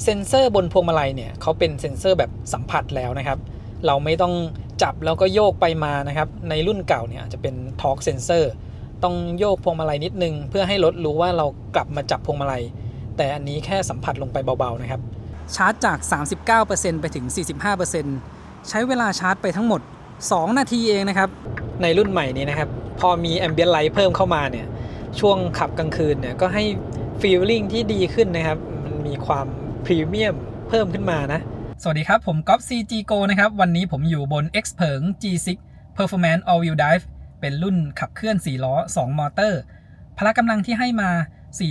เซ็นเซอร์บนพวงมาลัยเนี่ยเขาเป็นเซ็นเซอร์แบบสัมผัสแล้วนะครับเราไม่ต้องจับแล้วก็โยกไปมานะครับในรุ่นเก่าเนี่ยจะเป็นทอร์กเซ็นเซอร์ต้องโยกพวงมาลัยนิดนึงเพื่อให้รถรู้ว่าเรากลับมาจับพวงมาลัยแต่อันนี้แค่สัมผัสลงไปเบาๆนะครับชาร์จจาก 39% ไปถึง 45% ใช้เวลาชาร์จไปทั้งหมด2 นาทีเองนะครับในรุ่นใหม่นี้นะครับพอมี Ambient Light เพิ่มเข้ามาเนี่ยช่วงขับกลางคืนเนี่ยก็ให้ Feeling ที่ดีขึ้นนะครับมันมีความพรีเมียมเพิ่มขึ้นมานะสวัสดีครับผมก๊อฟ CG Go นะครับวันนี้ผมอยู่บน Xpeng G6 Performance All Wheel Drive เป็นรุ่นขับเคลื่อน4ล้อ2มอเตอร์พละกำลังที่ให้มา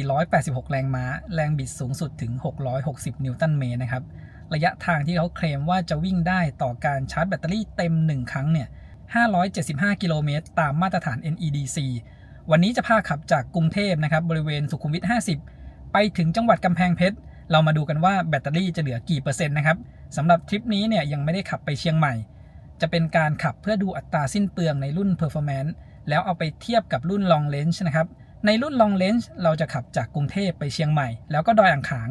486แรงม้าแรงบิดสูงสุดถึง660นิวตันเมตรนะครับระยะทางที่เขาเคลมว่าจะวิ่งได้ต่อการชาร์จแบตเตอรี่เต็ม1ครั้งเนี่ย575กิโลเมตรตามมาตรฐาน NEDC วันนี้จะพาขับจากกรุงเทพนะครับบริเวณสุขุมวิท50ไปถึงจังหวัดกำแพงเพชรเรามาดูกันว่าแบตเตอรี่จะเหลือกี่เปอร์เซ็นต์นะครับสำหรับทริปนี้เนี่ยยังไม่ได้ขับไปเชียงใหม่จะเป็นการขับเพื่อดูอัตราสิ้นเปลืองในรุ่น Performance แล้วเอาไปเทียบกับรุ่น Long Range นะครับในรุ่น Long Range เราจะขับจากกรุงเทพไปเชียงใหม่แล้วก็ดอยอ่างขาง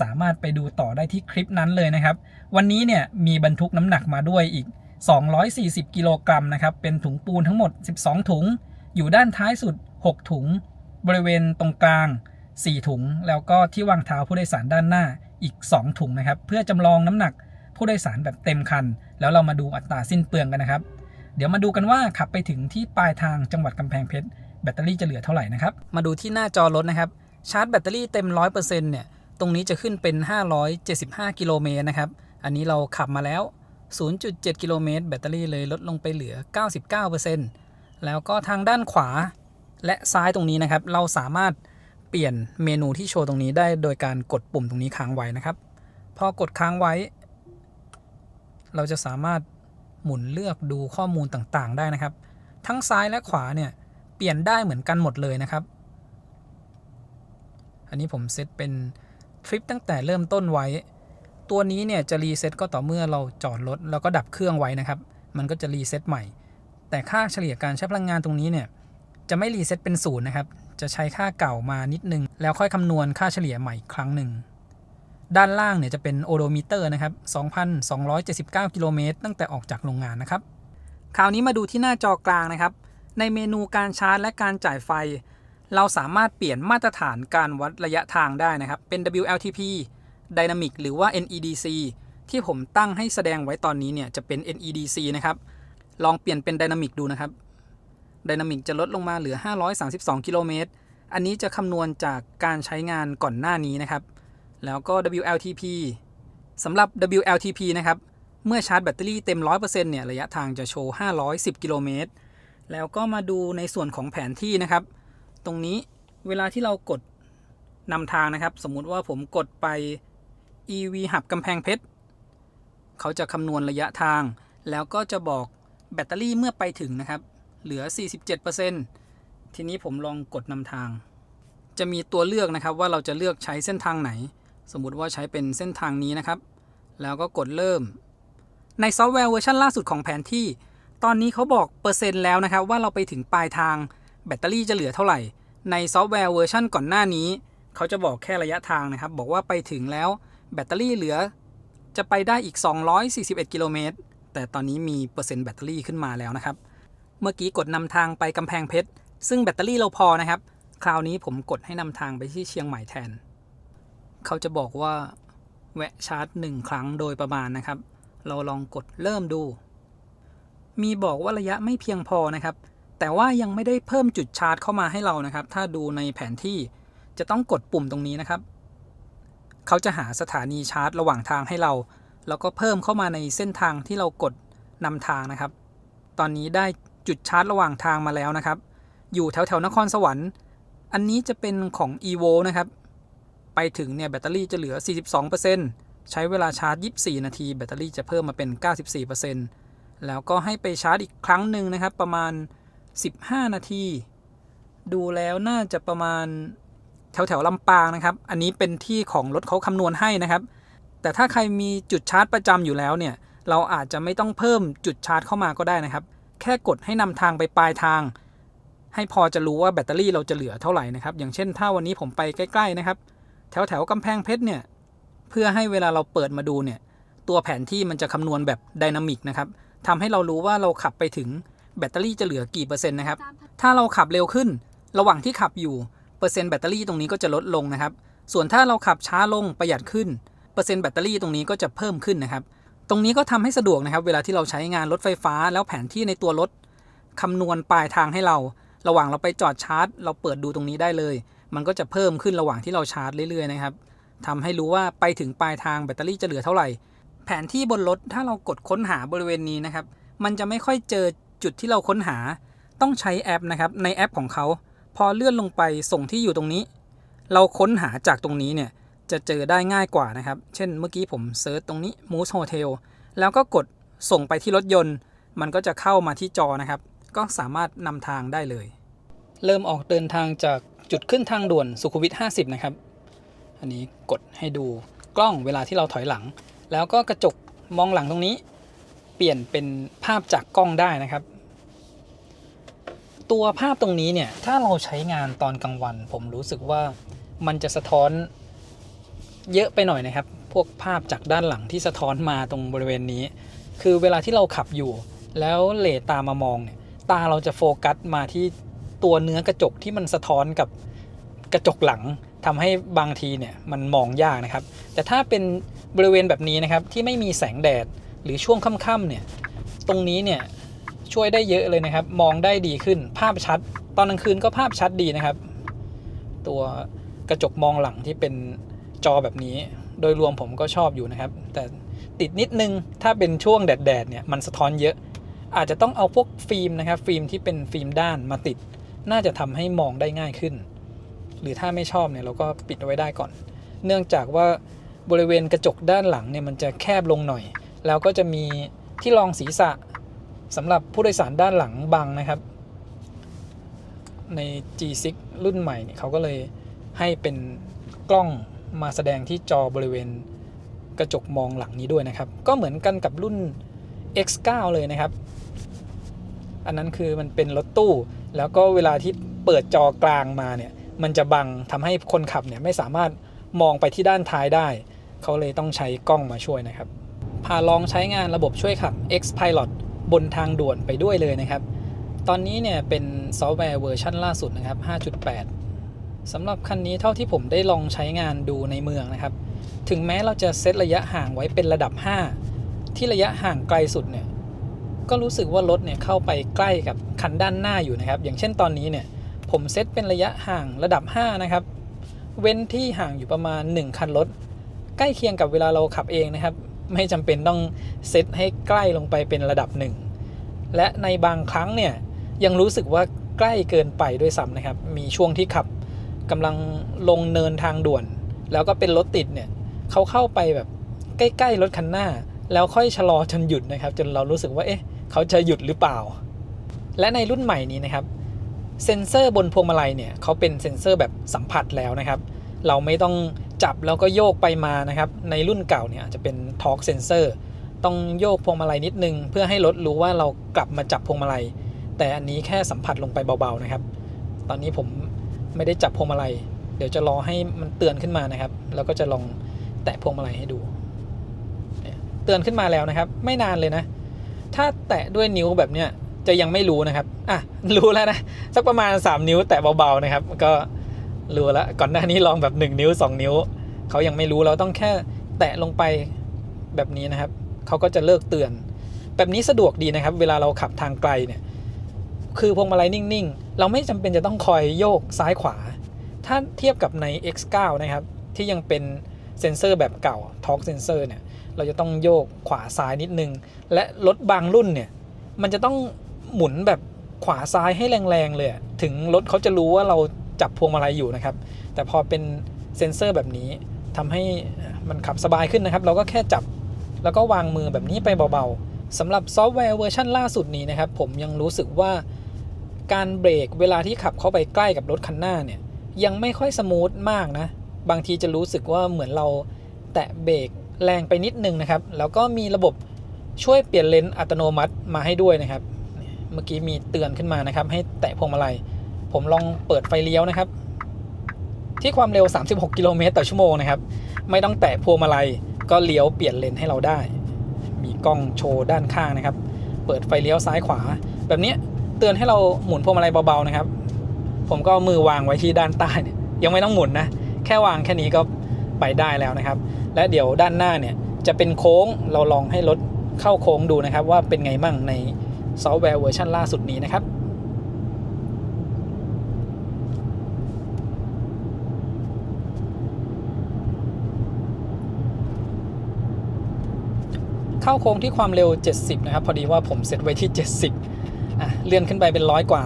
สามารถไปดูต่อได้ที่คลิปนั้นเลยนะครับวันนี้เนี่ยมีบรรทุกน้ำหนักมาด้วยอีก240กิโลกรัมนะครับเป็นถุงปูนทั้งหมด12ถุงอยู่ด้านท้ายสุด6ถุงบริเวณตรงกลาง4ถุงแล้วก็ที่วางเท้าผู้โดยสารด้านหน้าอีก2ถุงนะครับเพื่อจำลองน้ำหนักผู้โดยสารแบบเต็มคันแล้วเรามาดูอัตราสิ้นเปลืองกันนะครับเดี๋ยวมาดูกันว่าขับไปถึงที่ปลายทางจังหวัดกำแพงเพชรแบตเตอรี่จะเหลือเท่าไหร่นะครับมาดูที่หน้าจอรถนะครับชาร์จแบตเตอรี่เต็ม 100% เนี่ยตรงนี้จะขึ้นเป็น575กิโลเมตรนะครับอันนี้เราขับมาแล้ว 0.7 กิโลเมตรแบตเตอรี่เลยลดลงไปเหลือ 99% แล้วก็ทางด้านขวาและซ้ายตรงนี้นะครับเราสามารถเปลี่ยนเมนูที่โชว์ตรงนี้ได้โดยการกดปุ่มตรงนี้ค้างไว้นะครับพอกดค้างไว้เราจะสามารถหมุนเลือกดูข้อมูลต่างๆได้นะครับทั้งซ้ายและขวาเนี่ยเปลี่ยนได้เหมือนกันหมดเลยนะครับอันนี้ผมเซตเป็นทริปตั้งแต่เริ่มต้นไว้ตัวนี้เนี่ยจะรีเซ็ตก็ต่อเมื่อเราจอดรถแล้วก็ดับเครื่องไว้นะครับมันก็จะรีเซ็ตใหม่แต่ค่าเฉลี่ยการใช้พลังงานตรงนี้เนี่ยจะไม่รีเซ็ตเป็น0นะครับจะใช้ค่าเก่ามานิดนึงแล้วค่อยคำนวณค่าเฉลี่ยใหม่อีกครั้งหนึ่งด้านล่างเนี่ยจะเป็นโอโดมิเตอร์นะครับ 2,279 กิโลเมตรตั้งแต่ออกจากโรงงานนะครับคราวนี้มาดูที่หน้าจอกลางนะครับในเมนูการชาร์จและการจ่ายไฟเราสามารถเปลี่ยนมาตรฐานการวัดระยะทางได้นะครับเป็น WLTP Dynamic หรือว่า NEDC ที่ผมตั้งให้แสดงไว้ตอนนี้เนี่ยจะเป็น NEDC นะครับลองเปลี่ยนเป็น Dynamic ดูนะครับ Dynamic จะลดลงมาเหลือ532กิโลเมตรอันนี้จะคำนวณจากการใช้งานก่อนหน้านี้นะครับแล้วก็ WLTP สำหรับ WLTP นะครับเมื่อชาร์จแบตเตอรี่เต็ม 100% เนี่ยระยะทางจะโชว์510กิโลเมตรแล้วก็มาดูในส่วนของแผนที่นะครับตรงนี้เวลาที่เรากดนำทางนะครับสมมุติว่าผมกดไป EV Hub กำแพงเพชรเขาจะคำนวณระยะทางแล้วก็จะบอกแบตเตอรี่เมื่อไปถึงนะครับเหลือ 47% ทีนี้ผมลองกดนำทางจะมีตัวเลือกนะครับว่าเราจะเลือกใช้เส้นทางไหนสมมุติว่าใช้เป็นเส้นทางนี้นะครับแล้วก็กดเริ่มในซอฟต์แวร์เวอร์ชันล่าสุดของแผนที่ตอนนี้เขาบอกเปอร์เซ็นต์แล้วนะครับว่าเราไปถึงปลายทางแบตเตอรี่จะเหลือเท่าไหร่ในซอฟต์แวร์เวอร์ชันก่อนหน้านี้เขาจะบอกแค่ระยะทางนะครับบอกว่าไปถึงแล้วแบตเตอรี่เหลือจะไปได้อีก241กิโลเมตรแต่ตอนนี้มีเปอร์เซ็นต์แบตเตอรี่ขึ้นมาแล้วนะครับเมื่อกี้กดนำทางไปกำแพงเพชรซึ่งแบตเตอรี่เราพอนะครับคราวนี้ผมกดให้นำทางไปที่เชียงใหม่แทนเขาจะบอกว่าแวะชาร์จ1ครั้งโดยประมาณนะครับเราลองกดเริ่มดูมีบอกว่าระยะไม่เพียงพอนะครับแต่ว่ายังไม่ได้เพิ่มจุดชาร์จเข้ามาให้เรานะครับถ้าดูในแผนที่จะต้องกดปุ่มตรงนี้นะครับเขาจะหาสถานีชาร์จระหว่างทางให้เราแล้วก็เพิ่มเข้ามาในเส้นทางที่เรากดนำทางนะครับตอนนี้ได้จุดชาร์จระหว่างทางมาแล้วนะครับอยู่แถวๆนครสวรรค์อันนี้จะเป็นของ EVO นะครับไปถึงเนี่ยแบตเตอรี่จะเหลือ 42% ใช้เวลาชาร์จ24นาทีแบตเตอรี่จะเพิ่มมาเป็น 94% แล้วก็ให้ไปชาร์จอีกครั้งหนึ่งนะครับประมาณ15นาทีดูแล้วน่าจะประมาณแถวลำปางนะครับอันนี้เป็นที่ของรถเขาคำนวณให้นะครับแต่ถ้าใครมีจุดชาร์จประจำอยู่แล้วเนี่ยเราอาจจะไม่ต้องเพิ่มจุดชาร์จเข้ามาก็ได้นะครับแค่กดให้นำทางไปปลายทางให้พอจะรู้ว่าแบตเตอรี่เราจะเหลือเท่าไหร่นะครับอย่างเช่นถ้าวันนี้ผมไปใกล้ๆนะครับแถวกำแพงเพชรเนี่ย เพื่อให้เวลาเราเปิดมาดูเนี่ยตัวแผนที่มันจะคำนวณแบบไดนามิกนะครับทำให้เรารู้ว่าเราขับไปถึงแบตเตอรี่จะเหลือกี่เปอร์เซ็นต์นะครับถ้าเราขับเร็วขึ้นระหว่างที่ขับอยู่เปอร์เซ็นต์แบตเตอรี่ตรงนี้ก็จะลดลงนะครับส่วนถ้าเราขับช้าลงประหยัดขึ้นเปอร์เซ็นต์แบตเตอรี่ตรงนี้ก็จะเพิ่มขึ้นนะครับตรงนี้ก็ทำให้สะดวกนะครับเวลาที่เราใช้งานรถไฟฟ้าแล้วแผนที่ในตัวรถคำนวณปลายทางให้เราระหว่างเราไปจอดชาร์จเราเปิดดูตรงนี้ได้เลยมันก็จะเพิ่มขึ้นระหว่างที่เราชาร์จเรื่อยๆนะครับทำให้รู้ว่าไปถึงปลายทางแบตเตอรี่จะเหลือเท่าไหร่แผนที่บนรถถ้าเรากดค้นหาบริเวณนี้นะครับมันจะไม่ค่อยเจอจุดที่เราค้นหาต้องใช้แอปนะครับในแอปของเขาพอเลื่อนลงไปส่งที่อยู่ตรงนี้เราค้นหาจากตรงนี้เนี่ยจะเจอได้ง่ายกว่านะครับเช่นเมื่อกี้ผมเซิร์ชตรงนี้ Moose Hotel แล้วก็กดส่งไปที่รถยนต์มันก็จะเข้ามาที่จอนะครับก็สามารถนำทางได้เลยเริ่มออกเดินทางจากจุดขึ้นทางด่วนสุขุมวิท50นะครับอันนี้กดให้ดูกล้องเวลาที่เราถอยหลังแล้วก็กระจกมองหลังตรงนี้เปลี่ยนเป็นภาพจากกล้องได้นะครับตัวภาพตรงนี้เนี่ยถ้าเราใช้งานตอนกลางวันผมรู้สึกว่ามันจะสะท้อนเยอะไปหน่อยนะครับพวกภาพจากด้านหลังที่สะท้อนมาตรงบริเวณนี้คือเวลาที่เราขับอยู่แล้วเหลตามามองเนี่ยตาเราจะโฟกัสมาที่ตัวเนื้อกระจกที่มันสะท้อนกับกระจกหลังทำให้บางทีเนี่ยมันมองยากนะครับแต่ถ้าเป็นบริเวณแบบนี้นะครับที่ไม่มีแสงแดดหรือช่วงค่ำๆเนี่ยตรงนี้เนี่ยช่วยได้เยอะเลยนะครับมองได้ดีขึ้นภาพชัดตอนกลางคืนก็ภาพชัดดีนะครับตัวกระจกมองหลังที่เป็นจอแบบนี้โดยรวมผมก็ชอบอยู่นะครับแต่ติดนิดนึงถ้าเป็นช่วงแดดเนี่ยมันสะท้อนเยอะอาจจะต้องเอาพวกฟิล์มนะครับฟิล์มที่เป็นฟิล์มด้านมาติดน่าจะทำให้มองได้ง่ายขึ้นหรือถ้าไม่ชอบเนี่ยเราก็ปิดเอาไว้ได้ก่อนเนื่องจากว่าบริเวณกระจกด้านหลังเนี่ยมันจะแคบลงหน่อยแล้วก็จะมีที่รองศีรษะสำหรับผู้โดยสารด้านหลังบังนะครับใน G6 รุ่นใหม่เนี่ยเขาก็เลยให้เป็นกล้องมาแสดงที่จอบริเวณกระจกมองหลังนี้ด้วยนะครับก็เหมือนกันกับรุ่น X9 เลยนะครับอันนั้นคือมันเป็นรถตู้แล้วก็เวลาที่เปิดจอกลางมาเนี่ยมันจะบังทำให้คนขับเนี่ยไม่สามารถมองไปที่ด้านท้ายได้เขาเลยต้องใช้กล้องมาช่วยนะครับพาลองใช้งานระบบช่วยขับ X Pilot บนทางด่วนไปด้วยเลยนะครับตอนนี้เนี่ยเป็นซอฟต์แวร์เวอร์ชันล่าสุดนะครับ 5.8 สำหรับคันนี้เท่าที่ผมได้ลองใช้งานดูในเมืองนะครับถึงแม้เราจะเซตระยะห่างไว้เป็นระดับ 5 ที่ระยะห่างไกลสุดเนี่ยก็รู้สึกว่ารถเนี่ยเข้าไปใกล้กับคันด้านหน้าอยู่นะครับอย่างเช่นตอนนี้เนี่ยผมเซตเป็นระยะห่างระดับ 5 นะครับเว้นที่ห่างอยู่ประมาณ1คันรถใกล้เคียงกับเวลาเราขับเองนะครับไม่จำเป็นต้องเซตให้ใกล้ลงไปเป็นระดับ 1และในบางครั้งเนี่ยยังรู้สึกว่าใกล้เกินไปด้วยซ้ำนะครับมีช่วงที่ขับกำลังลงเนินทางด่วนแล้วก็เป็นรถติดเนี่ยเขาเข้าไปแบบใกล้ๆรถคันหน้าแล้วค่อยชะลอจนหยุดนะครับจนเรารู้สึกว่าเอ๊ะเขาจะหยุดหรือเปล่าและในรุ่นใหม่นี้นะครับเซ็นเซอร์บนพวงมาลัยเนี่ยเขาเป็นเซ็นเซอร์แบบสัมผัสแล้วนะครับเราไม่ต้องจับแล้วก็โยกไปมานะครับในรุ่นเก่าเนี่ยจะเป็นทอร์กเซ็นเซอร์ต้องโยกพวงมาลัยนิดนึงเพื่อให้รถรู้ว่าเรากลับมาจับพวงมาลัยแต่อันนี้แค่สัมผัสลงไปเบาๆนะครับตอนนี้ผมไม่ได้จับพวงมาลัยเดี๋ยวจะรอให้มันเตือนขึ้นมานะครับแล้วก็จะลองแตะพวงมาลัยให้ดูเตือนขึ้นมาแล้วนะครับไม่นานเลยนะถ้าแตะด้วยนิ้วแบบเนี้ยจะยังไม่รู้นะครับรู้แล้วนะสักประมาณ3นิ้วแตะเบาๆนะครับก็รู้แล้วก่อนหน้านี้ลองแบบ1นิ้ว2นิ้วเขายังไม่รู้เราต้องแค่แตะลงไปแบบนี้นะครับเขาก็จะเลิกเตือนแบบนี้สะดวกดีนะครับเวลาเราขับทางไกลเนี่ยคือพวงมาลัยนิ่งๆเราไม่จำเป็นจะต้องคอยโยกซ้ายขวาถ้าเทียบกับใน X9 นะครับที่ยังเป็นเซ็นเซอร์แบบเก่า Torque Sensor เนี่ยเราจะต้องโยกขวาซ้ายนิดนึงและรถบางรุ่นเนี่ยมันจะต้องหมุนแบบขวาซ้ายให้แรงๆเลยถึงรถเขาจะรู้ว่าเราจับพวงมาลัยอยู่นะครับแต่พอเป็นเซ็นเซอร์แบบนี้ทำให้มันขับสบายขึ้นนะครับเราก็แค่จับแล้วก็วางมือแบบนี้ไปเบาๆสำหรับซอฟต์แวร์เวอร์ชันล่าสุดนี้นะครับผมยังรู้สึกว่าการเบรกเวลาที่ขับเข้าไปใกล้กับรถคันหน้าเนี่ยยังไม่ค่อยสมูทมากนะบางทีจะรู้สึกว่าเหมือนเราแตะเบรกแรงไปนิดนึงนะครับแล้วก็มีระบบช่วยเปลี่ยนเลนอัตโนมัติมาให้ด้วยนะครับเมื่อกี้มีเตือนขึ้นมานะครับให้แตะพวงมาลัยผมลองเปิดไฟเลี้ยวนะครับ ที่ความเร็ว36กิโลเมตรต่อชั่วโมงนะครับไม่ต้องแตะพวงมาลัยก็เลี้ยวเปลี่ยนเลนให้เราได้มีกล้องโชว์ด้านข้างนะครับเปิดไฟเลี้ยวซ้ายขวาแบบนี้เตือนให้เราหมุนพวงมาลัยเบาๆนะครับผมก็มือวางไว้ที่ด้านใต้เนี่ยยังไม่ต้องหมุนนะแค่วางแค่นี้ก็ไปได้แล้วนะครับและเดี๋ยวด้านหน้าเนี่ยจะเป็นโค้งเราลองให้รถเข้าโค้งดูนะครับว่าเป็นไงมั่งในซอฟต์แวร์เวอร์ชันล่าสุดนี้นะครับเข้าโค้งที่ความเร็ว70นะครับพอดีว่าผมเซตไว้ที่70เลื่อนขึ้นไปเป็น100กว่า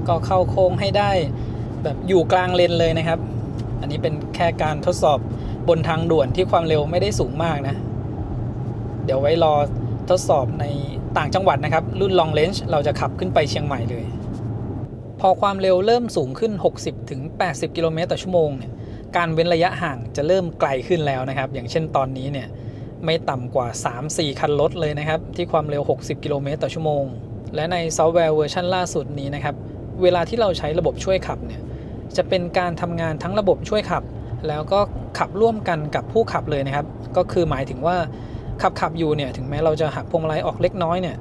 ก็เข้าโค้งให้ได้แบบอยู่กลางเลนเลยนะครับอันนี้เป็นแค่การทดสอบบนทางด่วนที่ความเร็วไม่ได้สูงมากนะเดี๋ยวไว้รอทดสอบในต่างจังหวัดนะครับรุ่น Long Range เราจะขับขึ้นไปเชียงใหม่เลยพอความเร็วเริ่มสูงขึ้น 60-80 กิโลเมตรต่อชั่วโมงเนี่ยการเว้นระยะห่างจะเริ่มไกลขึ้นแล้วนะครับอย่างเช่นตอนนี้เนี่ยไม่ต่ำกว่า 3-4 คันรถเลยนะครับที่ความเร็ว60กิโลเมตรต่อชั่วโมงและในซอฟต์แวร์เวอร์ชันล่าสุดนี้นะครับเวลาที่เราใช้ระบบช่วยขับเนี่ยจะเป็นการทำงานทั้งระบบช่วยขับแล้วก็ขับร่วมกันกับผู้ขับเลยนะครับก็คือหมายถึงว่าขับอยู่เนี่ยถึงแม้เราจะหักพวงมาลัยออกเล็กน้อยเนี่ย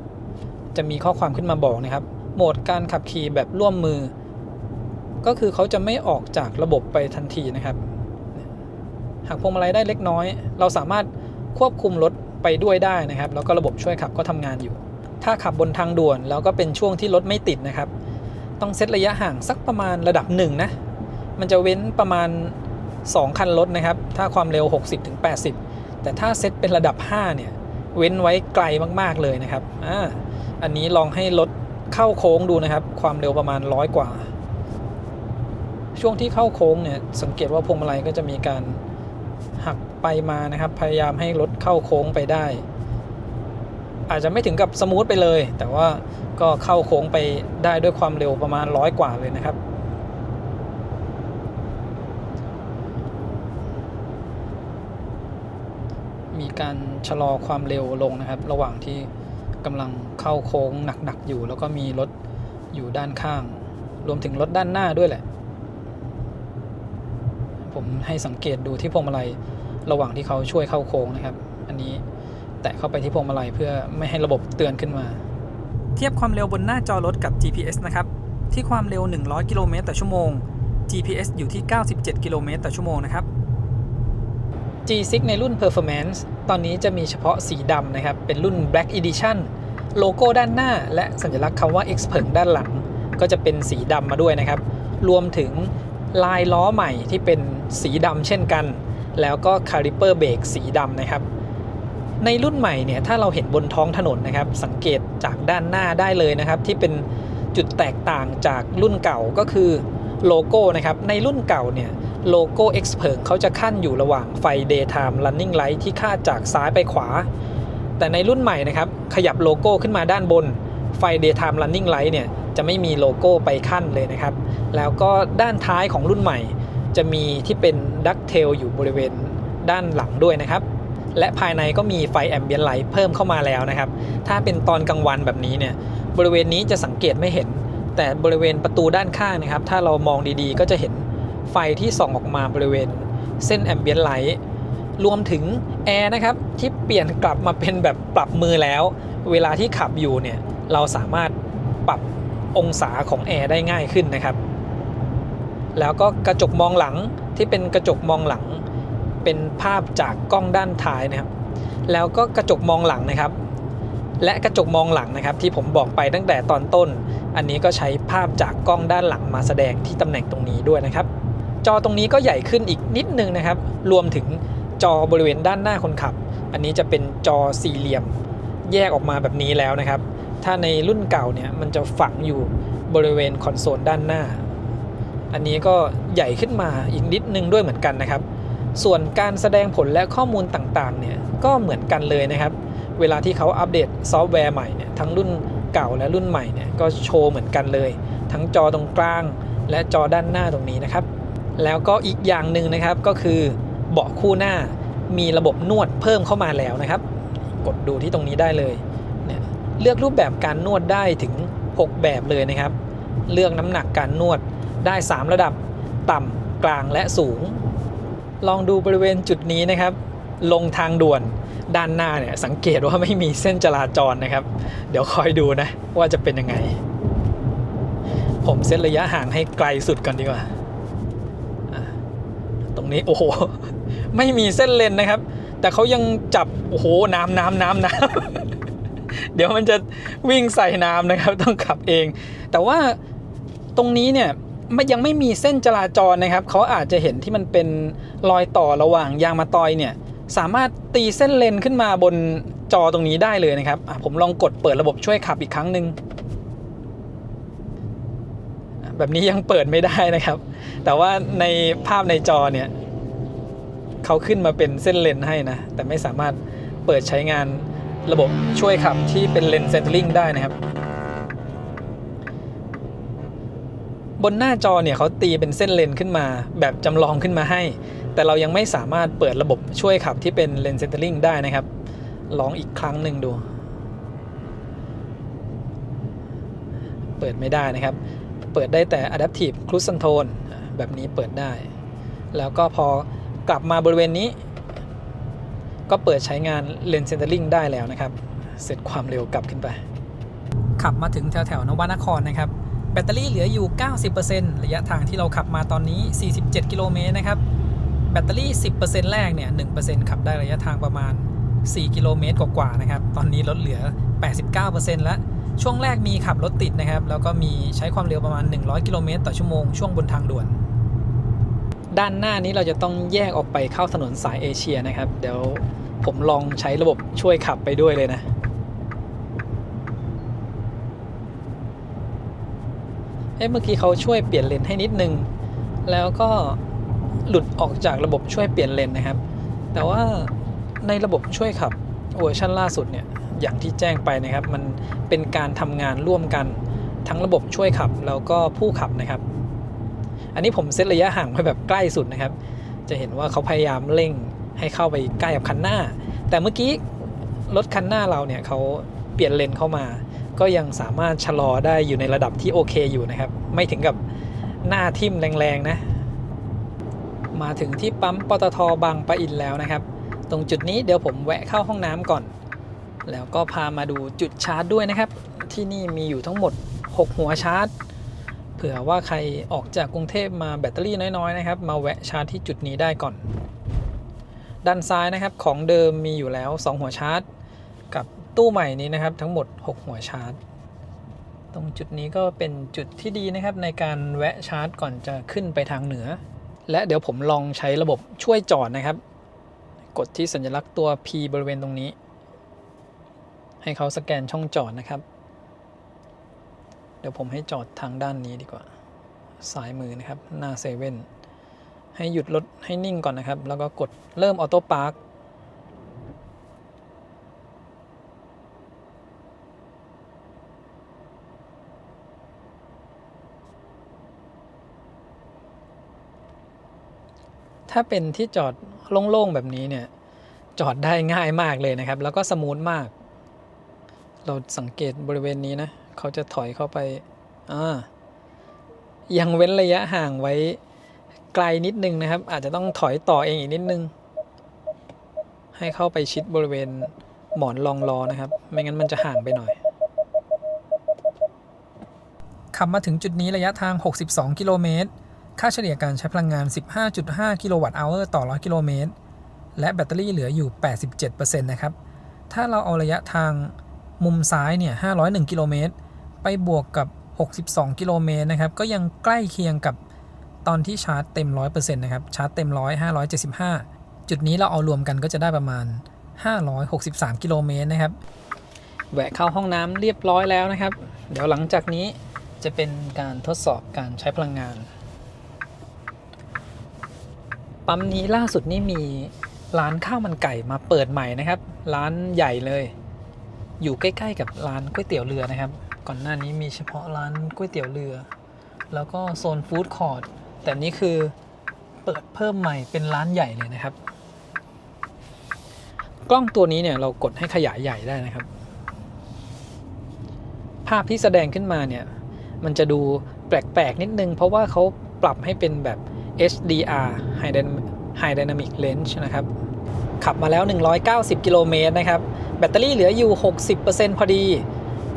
จะมีข้อความขึ้นมาบอกนะครับโหมดการขับขี่แบบร่วมมือก็คือเขาจะไม่ออกจากระบบไปทันทีนะครับหักพวงมาลัยได้เล็กน้อยเราสามารถควบคุมรถไปด้วยได้นะครับแล้วก็ระบบช่วยขับก็ทำงานอยู่ถ้าขับบนทางด่วนแล้วก็เป็นช่วงที่รถไม่ติดนะครับต้องเซตระยะห่างสักประมาณระดับ1นะมันจะเว้นประมาณ2คันรถนะครับถ้าความเร็ว 60-80 แต่ถ้าเซตเป็นระดับ5เนี่ยเว้นไว้ไกลมากๆเลยนะครับอันนี้ลองให้รถเข้าโค้งดูนะครับความเร็วประมาณ100กว่าช่วงที่เข้าโค้งเนี่ยสังเกตว่าพวงมาลัยก็จะมีการหักไปมานะครับพยายามให้รถเข้าโค้งไปได้อาจจะไม่ถึงกับสมูทไปเลยแต่ว่าก็เข้าโค้งไปได้ด้วยความเร็วประมาณ100กว่าเลยนะครับมีการชะลอความเร็วลงนะครับระหว่างที่กำลังเข้าโค้งหนักๆอยู่แล้วก็มีรถอยู่ด้านข้างรวมถึงรถด้านหน้าด้วยแหละผมให้สังเกตดูที่พวงมาลัยระหว่างที่เขาช่วยเข้าโค้งนะครับอันนี้แตะเข้าไปที่พวงมาลัยเพื่อไม่ให้ระบบเตือนขึ้นมาเทียบความเร็วบนหน้าจอรถกับ GPS นะครับที่ความเร็ว100กิโลเมตรต่อชั่วโมง GPS อยู่ที่97กิโลเมตรต่อชั่วโมงนะครับ G6 ในรุ่น Performance ตอนนี้จะมีเฉพาะสีดำนะครับเป็นรุ่น Black Edition โลโก้ด้านหน้าและสัญลักษณ์คำว่า Xpeng ด้านหลังก็จะเป็นสีดำมาด้วยนะครับรวมถึงลายล้อใหม่ที่เป็นสีดำเช่นกันแล้วก็คาลิเปอร์เบรกสีดำนะครับในรุ่นใหม่เนี่ยถ้าเราเห็นบนท้องถนนนะครับสังเกตจากด้านหน้าได้เลยนะครับที่เป็นจุดแตกต่างจากรุ่นเก่าก็คือโลโก้นะครับในรุ่นเก่าเนี่ยโลโก้ Xpeng เขาจะขั้นอยู่ระหว่างไฟ Daytime Running Light ที่คาดจากซ้ายไปขวาแต่ในรุ่นใหม่นะครับขยับโลโก้ขึ้นมาด้านบนไฟ Daytime Running Light เนี่ยจะไม่มีโลโก้ไปขั้นเลยนะครับแล้วก็ด้านท้ายของรุ่นใหม่จะมีที่เป็นดักเทลอยู่บริเวณด้านหลังด้วยนะครับและภายในก็มีไฟแอมเบียนไลท์เพิ่มเข้ามาแล้วนะครับถ้าเป็นตอนกลางวันแบบนี้เนี่ยบริเวณนี้จะสังเกตไม่เห็นแต่บริเวณประตูด้านข้างนะครับถ้าเรามองดีๆก็จะเห็นไฟที่ส่องออกมาบริเวณเส้นแอมเบียนไลท์รวมถึงแอร์นะครับที่เปลี่ยนกลับมาเป็นแบบปรับมือแล้วเวลาที่ขับอยู่เนี่ยเราสามารถปรับองศาของแอร์ได้ง่ายขึ้นนะครับแล้วก็กระจกมองหลังที่เป็นกระจกมองหลังเป็นภาพจากกล้องด้านท้ายนะครับแล้วก็กระจกมองหลังนะครับและกระจกมองหลังนะครับที่ผมบอกไปตั้งแต่ตอนต้นอันนี้ก็ใช้ภาพจากกล้องด้านหลังมาแสดงที่ตำแหน่งตรงนี้ด้วยนะครับจอตรงนี้ก็ใหญ่ขึ้นอีกนิดนึงนะครับรวมถึงจอบริเวณด้านหน้าคนขับอันนี้จะเป็นจอสี่เหลี่ยมแยกออกมาแบบนี้แล้วนะครับถ้าในรุ่นเก่าเนี่ยมันจะฝังอยู่บริเวณคอนโซลด้านหน้าอันนี้ก็ใหญ่ขึ้นมาอีกนิดนึงด้วยเหมือนกันนะครับส่วนการแสดงผลและข้อมูลต่างๆเนี่ยก็เหมือนกันเลยนะครับเวลาที่เขาอัปเดตซอฟต์แวร์ใหม่เนี่ยทั้งรุ่นเก่าและรุ่นใหม่เนี่ยก็โชว์เหมือนกันเลยทั้งจอตรงกลางและจอด้านหน้าตรงนี้นะครับแล้วก็อีกอย่างหนึ่งนะครับก็คือเบาะคู่หน้ามีระบบนวดเพิ่มเข้ามาแล้วนะครับกดดูที่ตรงนี้ได้เลยเนี่ยเลือกรูปแบบการนวดได้ถึง 6 แบบเลยนะครับเลือกน้ำหนักการนวดได้3ระดับต่ำกลางและสูงลองดูบริเวณจุดนี้นะครับลงทางด่วนด้านหน้าเนี่ยสังเกตว่าไม่มีเส้นจราจรนะครับเดี๋ยวคอยดูนะว่าจะเป็นยังไงผมเซตระยะห่างให้ไกลสุดก่อนดีกว่าตรงนี้โอ้โหไม่มีเส้นเลนนะครับแต่เขายังจับโอ้โหน้ำ เดี๋ยวมันจะวิ่งใส่น้ำนะครับต้องขับเองแต่ว่าตรงนี้เนี่ยยังไม่มีเส้นจราจรนะครับเขาอาจจะเห็นที่มันเป็นรอยต่อระหว่างยางมะตอยเนี่ยสามารถตีเส้นเลนขึ้นมาบนจอตรงนี้ได้เลยนะครับผมลองกดเปิดระบบช่วยขับอีกครั้งหนึ่งแบบนี้ยังเปิดไม่ได้นะครับแต่ว่าในภาพในจอเนี่ยเขาขึ้นมาเป็นเส้นเลนให้นะแต่ไม่สามารถเปิดใช้งานระบบช่วยขับที่เป็นเลนเซนเตอร์ลิงได้นะครับบนหน้าจอเนี่ยเขาตีเป็นเส้นเลนขึ้นมาแบบจำลองขึ้นมาให้แต่เรายังไม่สามารถเปิดระบบช่วยขับที่เป็นเลนเซนเตอร์ลิงได้นะครับลองอีกครั้งหนึ่งดูเปิดไม่ได้นะครับเปิดได้แต่ Adaptive Cruise Control แบบนี้เปิดได้แล้วก็พอกลับมาบริเวณนี้ก็เปิดใช้งาน Lane Centering ได้แล้วนะครับเสร็จความเร็วกลับขึ้นไปขับมาถึงแถวนวนครนะครับแบตเตอรี่เหลืออยู่ 90% ระยะทางที่เราขับมาตอนนี้47กิโลเมตรนะครับแบตเตอรี่ 10% แรกเนี่ย 1% ขับได้ระยะทางประมาณ4กิโลเมตรกว่าๆนะครับตอนนี้ลดเหลือ 89% แล้วช่วงแรกมีขับรถติดนะครับแล้วก็มีใช้ความเร็วประมาณ100กิโลเมตรต่อชั่วโมงช่วงบนทางด่วนด้านหน้านี้เราจะต้องแยกออกไปเข้าถนนสายเอเชียนะครับเดี๋ยวผมลองใช้ระบบช่วยขับไปด้วยเลยนะเมื่อกี้เขาช่วยเปลี่ยนเลนให้นิดนึงแล้วก็หลุดออกจากระบบช่วยเปลี่ยนเลนนะครับแต่ว่าในระบบช่วยขับเวอร์ชันล่าสุดเนี่ยอย่างที่แจ้งไปนะครับมันเป็นการทำงานร่วมกันทั้งระบบช่วยขับแล้วก็ผู้ขับนะครับอันนี้ผมเซตระยะห่างไว้แบบใกล้สุดนะครับจะเห็นว่าเขาพยายามเร่งให้เข้าไปใกล้กับคันหน้าแต่เมื่อกี้รถคันหน้าเราเนี่ยเขาเปลี่ยนเลนเข้ามาก็ยังสามารถชะลอได้อยู่ในระดับที่โอเคอยู่นะครับไม่ถึงกับหน้าทิ่มแรงๆนะมาถึงที่ปั๊มปตท.บางปะอินแล้วนะครับตรงจุดนี้เดี๋ยวผมแวะเข้าห้องน้ำก่อนแล้วก็พามาดูจุดชาร์จด้วยนะครับที่นี่มีอยู่ทั้งหมด6หัวชาร์จเผื่อว่าใครออกจากกรุงเทพมาแบตเตอรี่น้อยๆนะครับมาแวะชาร์จที่จุดนี้ได้ก่อนด้านซ้ายนะครับของเดิมมีอยู่แล้ว2หัวชาร์จกับตู้ใหม่นี้นะครับทั้งหมด6หัวชาร์จตรงจุดนี้ก็เป็นจุดที่ดีนะครับในการแวะชาร์จก่อนจะขึ้นไปทางเหนือและเดี๋ยวผมลองใช้ระบบช่วยจอดนะครับกดที่สัญลักษณ์ตัว P บริเวณตรงนี้ให้เขาสแกนช่องจอดนะครับเดี๋ยวผมให้จอดทางด้านนี้ดีกว่าซ้ายมือนะครับหน้าเซเว่นให้หยุดรถให้นิ่งก่อนนะครับแล้วก็กดเริ่มออโต้พาร์คถ้าเป็นที่จอดโล่งๆแบบนี้เนี่ยจอดได้ง่ายมากเลยนะครับแล้วก็สมูทมากเราสังเกตบริเวณนี้นะเขาจะถอยเข้าไปยังเว้นระยะห่างไว้ไกลนิดนึงนะครับอาจจะต้องถอยต่อเองอีกนิดนึงให้เข้าไปชิดบริเวณหมอนรองล้อนะครับไม่งั้นมันจะห่างไปหน่อยขับมาถึงจุดนี้ระยะทาง62กิโลเมตรค่าเฉลี่ยการใช้พลังงาน 15.5 กิโลวัตต์เอาร์ต่อ100กิโลเมตรและแบตเตอรี่เหลืออยู่ 87% นะครับถ้าเราเอาระยะทางมุมซ้ายเนี่ย501กิโลเมตรไปบวกกับ62กิโลเมตรนะครับก็ยังใกล้เคียงกับตอนที่ชาร์จเต็ม 100% นะครับชาร์จเต็ม100 575จุดนี้เราเอารวมกันก็จะได้ประมาณ563กิโลเมตรนะครับแวะเข้าห้องน้ำเรียบร้อยแล้วนะครับเดี๋ยวหลังจากนี้จะเป็นการทดสอบการใช้พลังงานปั๊มนี้ล่าสุดนี่มีร้านข้าวมันไก่มาเปิดใหม่นะครับร้านใหญ่เลยอยู่ใกล้ๆกับร้านก๋วยเตี๋ยวเรือนะครับก่อนหน้านี้มีเฉพาะร้านก๋วยเตี๋ยวเรือแล้วก็โซนฟู้ดคอร์ทแต่นี่คือเปิดเพิ่มใหม่เป็นร้านใหญ่เลยนะครับกล้องตัวนี้เนี่ยเรากดให้ขยายใหญ่ได้นะครับภ าพที่แสดงขึ้นมาเนี่ยมันจะดูแปลกๆนิดนึงเพราะว่าเขาปรับให้เป็นแบบ HDR High Dynamic Range นะครับขับมาแล้ว190กิโลเมตรนะครับแบตเตอรี่เหลืออยู่ 60% พอดี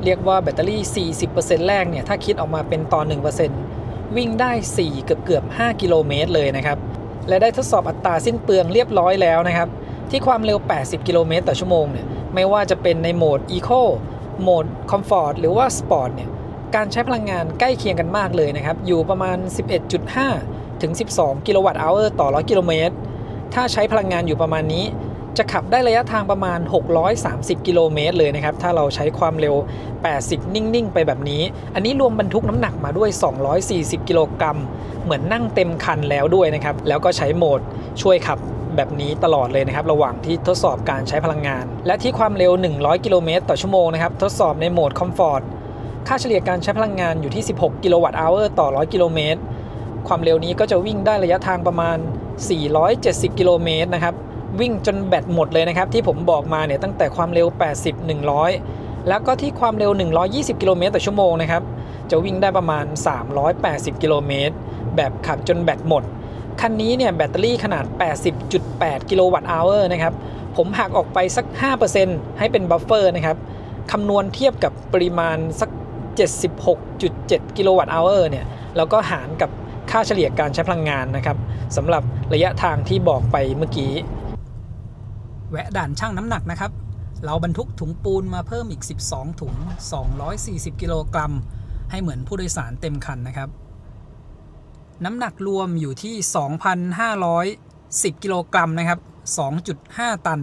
เรียกว่าแบตเตอรี่ 40% แรกเนี่ยถ้าคิดออกมาเป็นต่อ 1% วิ่งได้4เกือบ5กิโลเมตรเลยนะครับและได้ทดสอบอัตราสิ้นเปลืองเรียบร้อยแล้วนะครับที่ความเร็ว80กิโลเมตรต่อชั่วโมงเนี่ยไม่ว่าจะเป็นในโหมด Eco โหมด Comfort หรือว่า Sport เนี่ยการใช้พลังงานใกล้เคียงกันมากเลยนะครับอยู่ประมาณ 11.5 ถึง 12 กิโลวัตต์อต่อ100กิโลเมตรถ้าใช้พลังงานอยู่ประมาณนี้จะขับได้ระยะทางประมาณ630กิโลเมตรเลยนะครับถ้าเราใช้ความเร็ว80นิ่งๆไปแบบนี้อันนี้รวมบรรทุกน้ำหนักมาด้วย240กิโลกรัมเหมือนนั่งเต็มคันแล้วด้วยนะครับแล้วก็ใช้โหมดช่วยขับแบบนี้ตลอดเลยนะครับระหว่างที่ทดสอบการใช้พลังงานและที่ความเร็ว100กิโลเมตรต่อชั่วโมงนะครับทดสอบในโหมด Comfort ค่าเฉลี่ยการใช้พลังงานอยู่ที่16กิโลวัตต์ต่อ100กิโลเมตรความเร็วนี้ก็จะวิ่งได้ระยะทางประมาณ470กิโลเมตรนะครับวิ่งจนแบตหมดเลยนะครับที่ผมบอกมาเนี่ยตั้งแต่ความเร็ว80 100แล้วก็ที่ความเร็ว120กิโลเมตรต่อชั่วโมงนะครับจะวิ่งได้ประมาณ380กิโลเมตรแบบขับจนแบตหมดคันนี้เนี่ยแบตเตอรี่ขนาด 80.8 กิโลวัตต์นะครับผมหักออกไปสัก 5% ให้เป็นบัฟเฟอร์นะครับคำนวณเทียบกับปริมาณสัก 76.7 กิโลวัตต์เนี่ยแล้วก็หารกับค่าเฉลี่ยการใช้พลังงานนะครับสำหรับระยะทางที่บอกไปเมื่อกี้แวะด่านช่างน้ำหนักนะครับเราบรรทุกถุงปูนมาเพิ่มอีก12ถุง240กิโลกรัมให้เหมือนผู้โดยสารเต็มคันนะครับน้ำหนักรวมอยู่ที่ 2,510 กิโลกรัมนะครับ 2.5 ตัน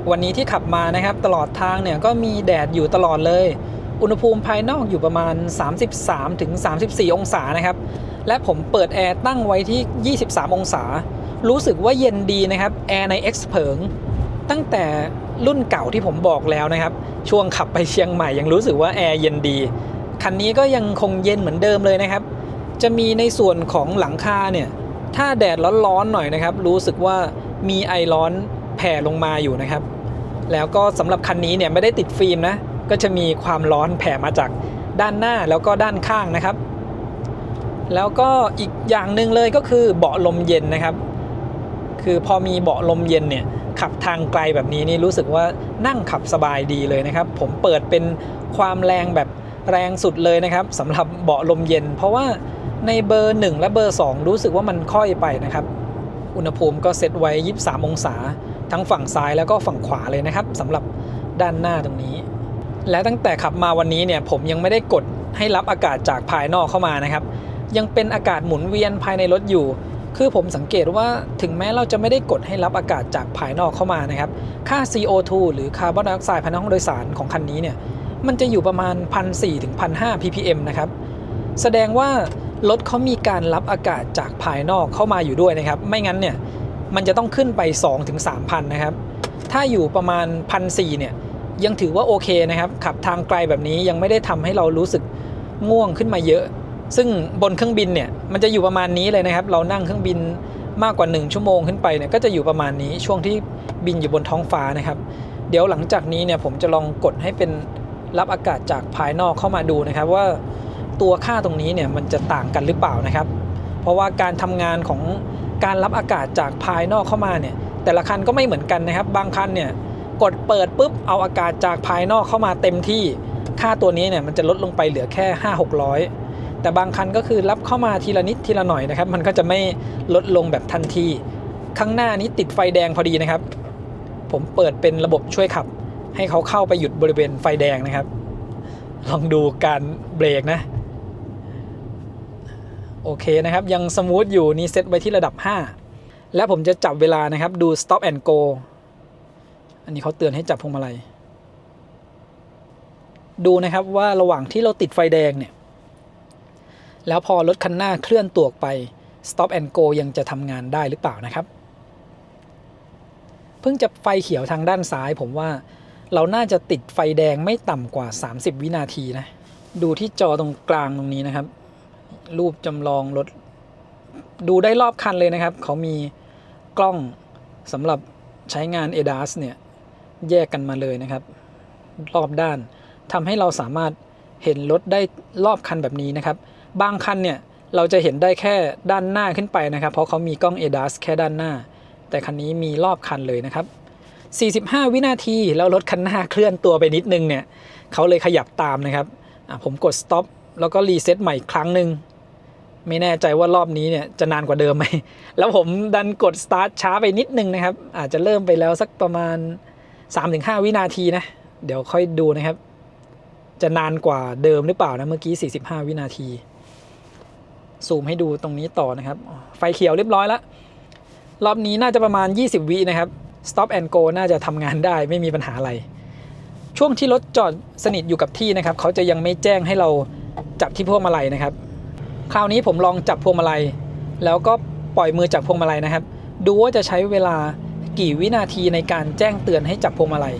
วันนี้ที่ขับมานะครับตลอดทางเนี่ยก็มีแดดอยู่ตลอดเลยอุณหภูมิภายนอกอยู่ประมาณ 33-34 องศานะครับและผมเปิดแอร์ตั้งไว้ที่23องศารู้สึกว่าเย็นดีนะครับแอร์ใน X เผิงตั้งแต่รุ่นเก่าที่ผมบอกแล้วนะครับช่วงขับไปเชียงใหม่ยังรู้สึกว่าแอร์เย็นดีคันนี้ก็ยังคงเย็นเหมือนเดิมเลยนะครับจะมีในส่วนของหลังคาเนี่ยถ้าแดดร้อนๆหน่อยนะครับรู้สึกว่ามีไอร้อนแผ่ลงมาอยู่นะครับแล้วก็สำหรับคันนี้เนี่ยไม่ได้ติดฟิล์มนะก็จะมีความร้อนแผ่มาจากด้านหน้าแล้วก็ด้านข้างนะครับแล้วก็อีกอย่างหนึ่งเลยก็คือเบาะลมเย็นนะครับคือพอมีเบาะลมเย็นเนี่ยขับทางไกลแบบนี้นี่รู้สึกว่านั่งขับสบายดีเลยนะครับผมเปิดเป็นความแรงแบบแรงสุดเลยนะครับสำหรับเบาะลมเย็นเพราะว่าในเบอร์1และเบอร์2รู้สึกว่ามันค่อยไปนะครับอุณหภูมิก็เซตไว้23องศาทั้งฝั่งซ้ายแล้วก็ฝั่งขวาเลยนะครับสำหรับด้านหน้าตรงนี้และตั้งแต่ขับมาวันนี้เนี่ยผมยังไม่ได้กดให้รับอากาศจากภายนอกเข้ามานะครับยังเป็นอากาศหมุนเวียนภายในรถอยู่คือผมสังเกตว่าถึงแม้เราจะไม่ได้กดให้รับอากาศจากภายนอกเข้ามานะครับค่า CO2 หรือคาร์บอนไดออกไซด์ภายในห้องโดยสารของคันนี้เนี่ยมันจะอยู่ประมาณ 1,400 ถึง 1,500 ppm นะครับแสดงว่ารถเขามีการรับอากาศจากภายนอกเข้ามาอยู่ด้วยนะครับไม่งั้นเนี่ยมันจะต้องขึ้นไป 2 ถึง 3,000 นะครับถ้าอยู่ประมาณ 1,400 เนี่ยยังถือว่าโอเคนะครับขับทางไกลแบบนี้ยังไม่ได้ทำให้เรารู้สึกง่วงขึ้นมาเยอะซึ่งบนเครื่องบินเนี่ยมันจะอยู่ประมาณนี้เลยนะครับเรานั่งเครื่องบินมากกว่า1ชั่วโมงขึ้นไปเนี่ยก็จะอยู่ประมาณนี้ช่วงที่บินอยู่บนท้องฟ้านะครับเดี๋ยวหลังจากนี้เนี่ยผมจะลองกดให้เป็นรับอากาศจากภายนอกเข้ามาดูนะครับว่าตัวค่าตรงนี้เนี่ยมันจะต่างกันหรือเปล่านะครับเพราะว่าการทำงานของการรับอากาศจากภายนอกเข้ามาเนี่ยแต่ละคันก็ไม่เหมือนกันนะครับบางคันเนี่ยกดเปิดปุ๊บเอาอากาศจากภายนอกเข้ามาเต็มที่ค่าตัวนี้เนี่ยมันจะลดลงไปเหลือแค่ 500-600 แต่บางคันก็คือรับเข้ามาทีละนิดทีละหน่อยนะครับมันก็จะไม่ลดลงแบบทันทีข้างหน้านี้ติดไฟแดงพอดีนะครับผมเปิดเป็นระบบช่วยขับให้เขาเข้าไปหยุดบริเวณไฟแดงนะครับลองดูการเบรกนะโอเคนะครับยังสมูทอยู่นี่เซตไว้ที่ระดับ5และผมจะจับเวลานะครับดู stop and go อันนี้เขาเตือนให้จับพวงมาลัยดูนะครับว่าระหว่างที่เราติดไฟแดงเนี่ยแล้วพอรถคันหน้าเคลื่อนตัวออกไป stop and go ยังจะทำงานได้หรือเปล่านะครับเพิ่งจะไฟเขียวทางด้านซ้ายผมว่าเราน่าจะติดไฟแดงไม่ต่ำกว่า30วินาทีนะดูที่จอตรงกลางตรงนี้นะครับรูปจำลองรถดูได้รอบคันเลยนะครับเขามีกล้องสำหรับใช้งาน ADAS เนี่ยแยกกันมาเลยนะครับรอบด้าน ทำให้เราสามารถเห็นรถได้รอบคันแบบนี้นะครับบางคันเนี่ยเราจะเห็นได้แค่ด้านหน้าขึ้นไปนะครับเพราะเขามีกล้อง ADAS แค่ด้านหน้าแต่คันนี้มีรอบคันเลยนะครับ45วินาทีแล้วรถคันหน้าเคลื่อนตัวไปนิดนึงเนี่ยเขาเลยขยับตามนะครับผมกด stop แล้วก็รีเซ็ตใหม่อีกครั้งหนึ่งไม่แน่ใจว่ารอบนี้เนี่ยจะนานกว่าเดิมไหมแล้วผมดันกด start ช้าไปนิดนึงนะครับอาจจะเริ่มไปแล้วสักประมาณ 3-5 วินาทีนะเดี๋ยวค่อยดูนะครับจะนานกว่าเดิมหรือเปล่านะเมื่อกี้45วินาทีซูมให้ดูตรงนี้ต่อนะครับไฟเขียวเรียบร้อยแล้วรอบนี้น่าจะประมาณ20วินะครับ stop and go น่าจะทำงานได้ไม่มีปัญหาอะไรช่วงที่รถจอดสนิทอยู่กับที่นะครับเขาจะยังไม่แจ้งให้เราจับที่พวงมาลัยนะครับคราวนี้ผมลองจับพวงมาลัยแล้วก็ปล่อยมือจากพวงมาลัยนะครับดูว่าจะใช้เวลากี่วินาทีในการแจ้งเตือนให้จับพวงมาลัย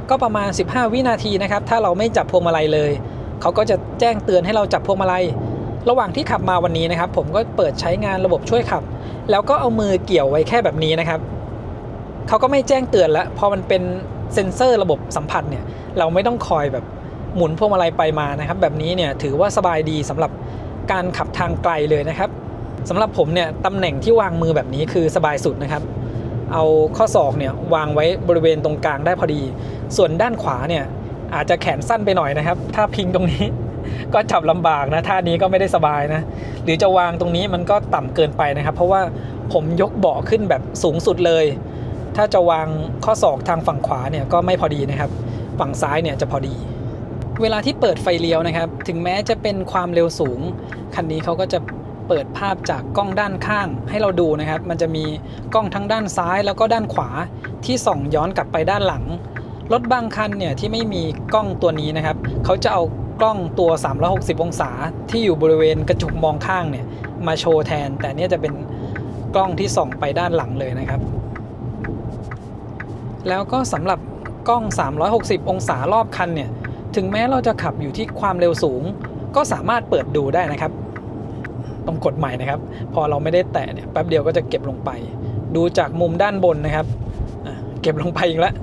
ก็ประมาณ15วินาทีนะครับถ้าเราไม่จับพวงมาลัยเลยเขาก็จะแจ้งเตือนให้เราจับพวงมาลัยระหว่างที่ขับมาวันนี้นะครับผมก็เปิดใช้งานระบบช่วยขับแล้วก็เอามือเกี่ยวไว้แค่แบบนี้นะครับเขาก็ไม่แจ้งเตือนแล้วพอมันเป็นเซ็นเซอร์ระบบสัมผัสเนี่ยเราไม่ต้องคอยแบบหมุนพวงมาลัยไปมานะครับแบบนี้เนี่ยถือว่าสบายดีสำหรับการขับทางไกลเลยนะครับสำหรับผมเนี่ยตำแหน่งที่วางมือแบบนี้คือสบายสุดนะครับเอาข้อศอกเนี่ยวางไว้บริเวณตรงกลางได้พอดีส่วนด้านขวาเนี่ยอาจจะแขนสั้นไปหน่อยนะครับถ้าพิงตรงนี้ก็จับลำบากนะท่านี้ก็ไม่ได้สบายนะหรือจะวางตรงนี้มันก็ต่ำเกินไปนะครับเพราะว่าผมยกเบาะขึ้นแบบสูงสุดเลยถ้าจะวางข้อศอกทางฝั่งขวาเนี่ยก็ไม่พอดีนะครับฝั่งซ้ายเนี่ยจะพอดีเวลาที่เปิดไฟเลี้ยวนะครับถึงแม้จะเป็นความเร็วสูงคันนี้เขาก็จะเปิดภาพจากกล้องด้านข้างให้เราดูนะครับมันจะมีกล้องทั้งด้านซ้ายแล้วก็ด้านขวาที่ส่องย้อนกลับไปด้านหลังรถบางคันเนี่ยที่ไม่มีกล้องตัวนี้นะครับเขาจะเอากล้องตัว360องศาที่อยู่บริเวณกระจกมองข้างเนี่ยมาโชว์แทนแต่เนี่ยจะเป็นกล้องที่ส่องไปด้านหลังเลยนะครับแล้วก็สำหรับกล้อง360องศารอบคันเนี่ยถึงแม้เราจะขับอยู่ที่ความเร็วสูงก็สามารถเปิดดูได้นะครับต้องกดใหม่นะครับพอเราไม่ได้แตะเนี่ยแป๊บเดียวก็จะเก็บลงไปดูจากมุมด้านบนนะครับเก็บลงไปอีกแล้ว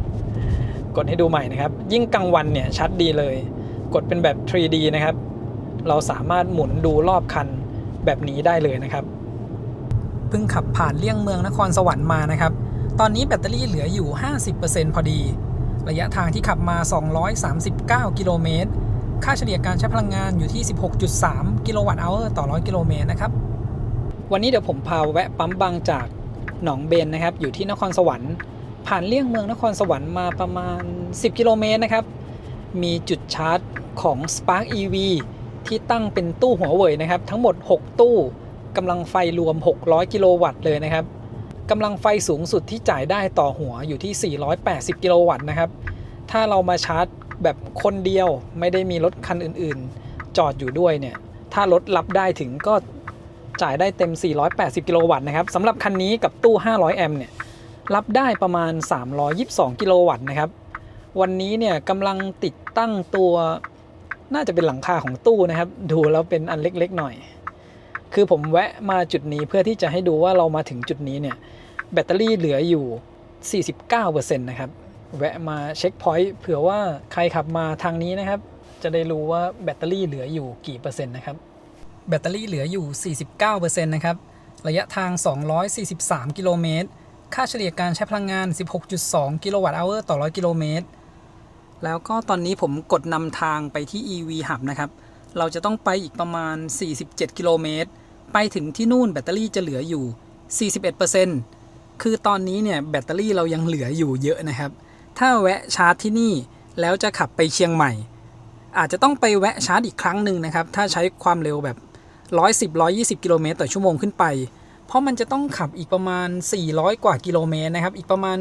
กดให้ดูใหม่นะครับยิ่งกลางวันเนี่ยชัดดีเลยกดเป็นแบบ 3D นะครับเราสามารถหมุนดูรอบคันแบบนี้ได้เลยนะครับเพิ่งขับผ่านเลี่ยงเมืองนครสวรรค์มานะครับตอนนี้แบตเตอรี่เหลืออยู่ 50% พอดีระยะทางที่ขับมา239กิโลเมตรค่าเฉลี่ยการใช้พลังงานอยู่ที่ 16.3 กิโลวัตต์อัลต่อ100กิโลเมตรนะครับวันนี้เดี๋ยวผมพาแวะปั๊มบางจากหนองเบนนะครับอยู่ที่นครสวรรค์ผ่านเลี่ยงเมืองนครสวรรค์มาประมาณ10กิโลเมตรนะครับมีจุดชาร์จของ Spark EV ที่ตั้งเป็นตู้หัวเว่ยนะครับทั้งหมด6ตู้กำลังไฟรวม600กิโลวัตต์เลยนะครับกำลังไฟสูงสุดที่จ่ายได้ต่อหัวอยู่ที่480กิโลวัตต์นะครับถ้าเรามาชาร์จแบบคนเดียวไม่ได้มีรถคันอื่นๆจอดอยู่ด้วยเนี่ยถ้ารถรับได้ถึงก็จ่ายได้เต็ม480กิโลวัตต์นะครับสำหรับคันนี้กับตู้500แอมป์เนี่ยรับได้ประมาณ322กิโลวัตต์นะครับวันนี้เนี่ยกำลังติดตั้งตัวน่าจะเป็นหลังคาของตู้นะครับดูแล้วเป็นอันเล็กๆหน่อยคือผมแวะมาจุดนี้เพื่อที่จะให้ดูว่าเรามาถึงจุดนี้เนี่ยแบตเตอรี่เหลืออยู่ 49% นะครับแวะมาเช็คพอยต์เผื่อว่าใครขับมาทางนี้นะครับจะได้รู้ว่าแบตเตอรี่เหลืออยู่กี่เปอร์เซ็นต์นะครับแบตเตอรี่เหลืออยู่ 49% นะครับระยะทาง243กิโลเมตรค่าเฉลี่ยการใช้พลังงาน 16.2 กิโลวัตต์อัลต่อ100กิโลเมตรแล้วก็ตอนนี้ผมกดนำทางไปที่ EV Hub นะครับเราจะต้องไปอีกประมาณ47กิโลเมตรไปถึงที่นู่นแบตเตอรี่จะเหลืออยู่ 41% คือตอนนี้เนี่ยแบตเตอรี่เรายังเหลืออยู่เยอะนะครับถ้าแวะชาร์จที่นี่แล้วจะขับไปเชียงใหม่อาจจะต้องไปแวะชาร์จอีกครั้งหนึ่งนะครับถ้าใช้ความเร็วแบบ110-120กิโลเมตรต่อชั่วโมงขึ้นไปเพราะมันจะต้องขับอีกประมาณ400กว่ากิโลเมตรนะครับอีกประมาณ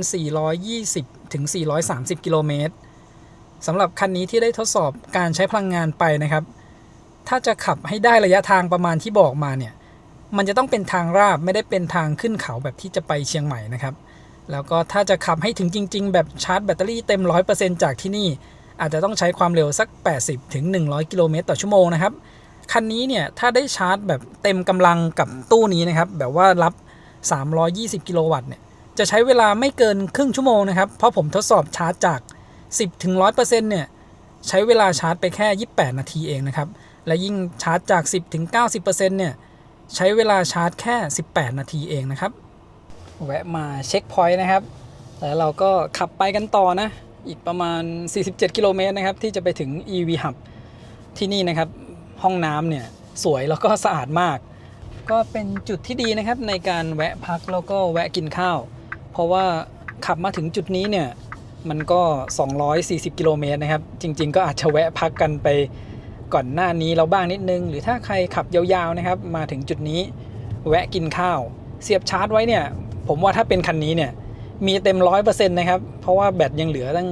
420ถึง430กิโลเมตรสำหรับคันนี้ที่ได้ทดสอบการใช้พลังงานไปนะครับถ้าจะขับให้ได้ระยะทางประมาณที่บอกมาเนี่ยมันจะต้องเป็นทางราบไม่ได้เป็นทางขึ้นเขาแบบที่จะไปเชียงใหม่นะครับแล้วก็ถ้าจะขับให้ถึงจริงๆแบบชาร์จแบตเตอรี่เต็ม 100% จากที่นี่อาจจะต้องใช้ความเร็วสัก80ถึง100กิโลเมตรต่อชั่วโมงนะครับคันนี้เนี่ยถ้าได้ชาร์จแบบเต็มกำลังกับตู้นี้นะครับแบบว่ารับ320กิโลวัตต์เนี่ยจะใช้เวลาไม่เกินครึ่งชั่วโมงนะครับเพราะผมทดสอบชาร์จจาก10ถึง 100% เนี่ย ใช้เวลาชาร์จไปแค่28นาทีเองนะครับและยิ่งชาร์จจาก 10-90% เนี่ยใช้เวลาชาร์จแค่18นาทีเองนะครับแวะมาเช็คพอยต์นะครับแล้วเราก็ขับไปกันต่อนะอีกประมาณ47กิโลเมตรนะครับที่จะไปถึง EV Hub ที่นี่นะครับห้องน้ำเนี่ยสวยแล้วก็สะอาดมากก็เป็นจุดที่ดีนะครับในการแวะพักแล้วก็แวะกินข้าวเพราะว่าขับมาถึงจุดนี้เนี่ยมันก็240กิโลเมตรนะครับจริงๆก็อาจจะแวะพักกันไปก่อนหน้านี้เราบ้างนิดนึงหรือถ้าใครขับยาวๆนะครับมาถึงจุดนี้แวะกินข้าวเสียบชาร์จไว้เนี่ยผมว่าถ้าเป็นคันนี้เนี่ยมีเต็ม 100% นะครับเพราะว่าแบตยังเหลือตั้ง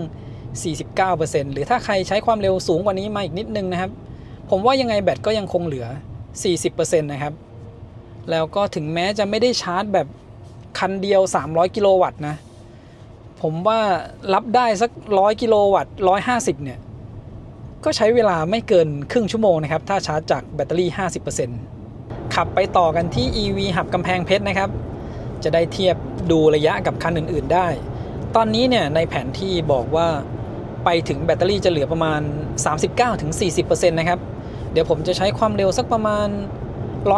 49% หรือถ้าใครใช้ความเร็วสูงกว่านี้มาอีกนิดนึงนะครับผมว่ายังไงแบตก็ยังคงเหลือ 40% นะครับแล้วก็ถึงแม้จะไม่ได้ชาร์จแบบคันเดียว300กิโลวัตต์นะผมว่ารับได้สัก100กิโลวัตต์150เนี่ยก็ใช้เวลาไม่เกินครึ่งชั่วโมงนะครับถ้าชาร์จจากแบตเตอรี่ 50% ขับไปต่อกันที่ EV Hub กำแพงเพชรนะครับจะได้เทียบดูระยะกับคันอื่นๆได้ตอนนี้เนี่ยในแผนที่บอกว่าไปถึงแบตเตอรี่จะเหลือประมาณ 39-40% นะครับเดี๋ยวผมจะใช้ความเร็วสักประมาณ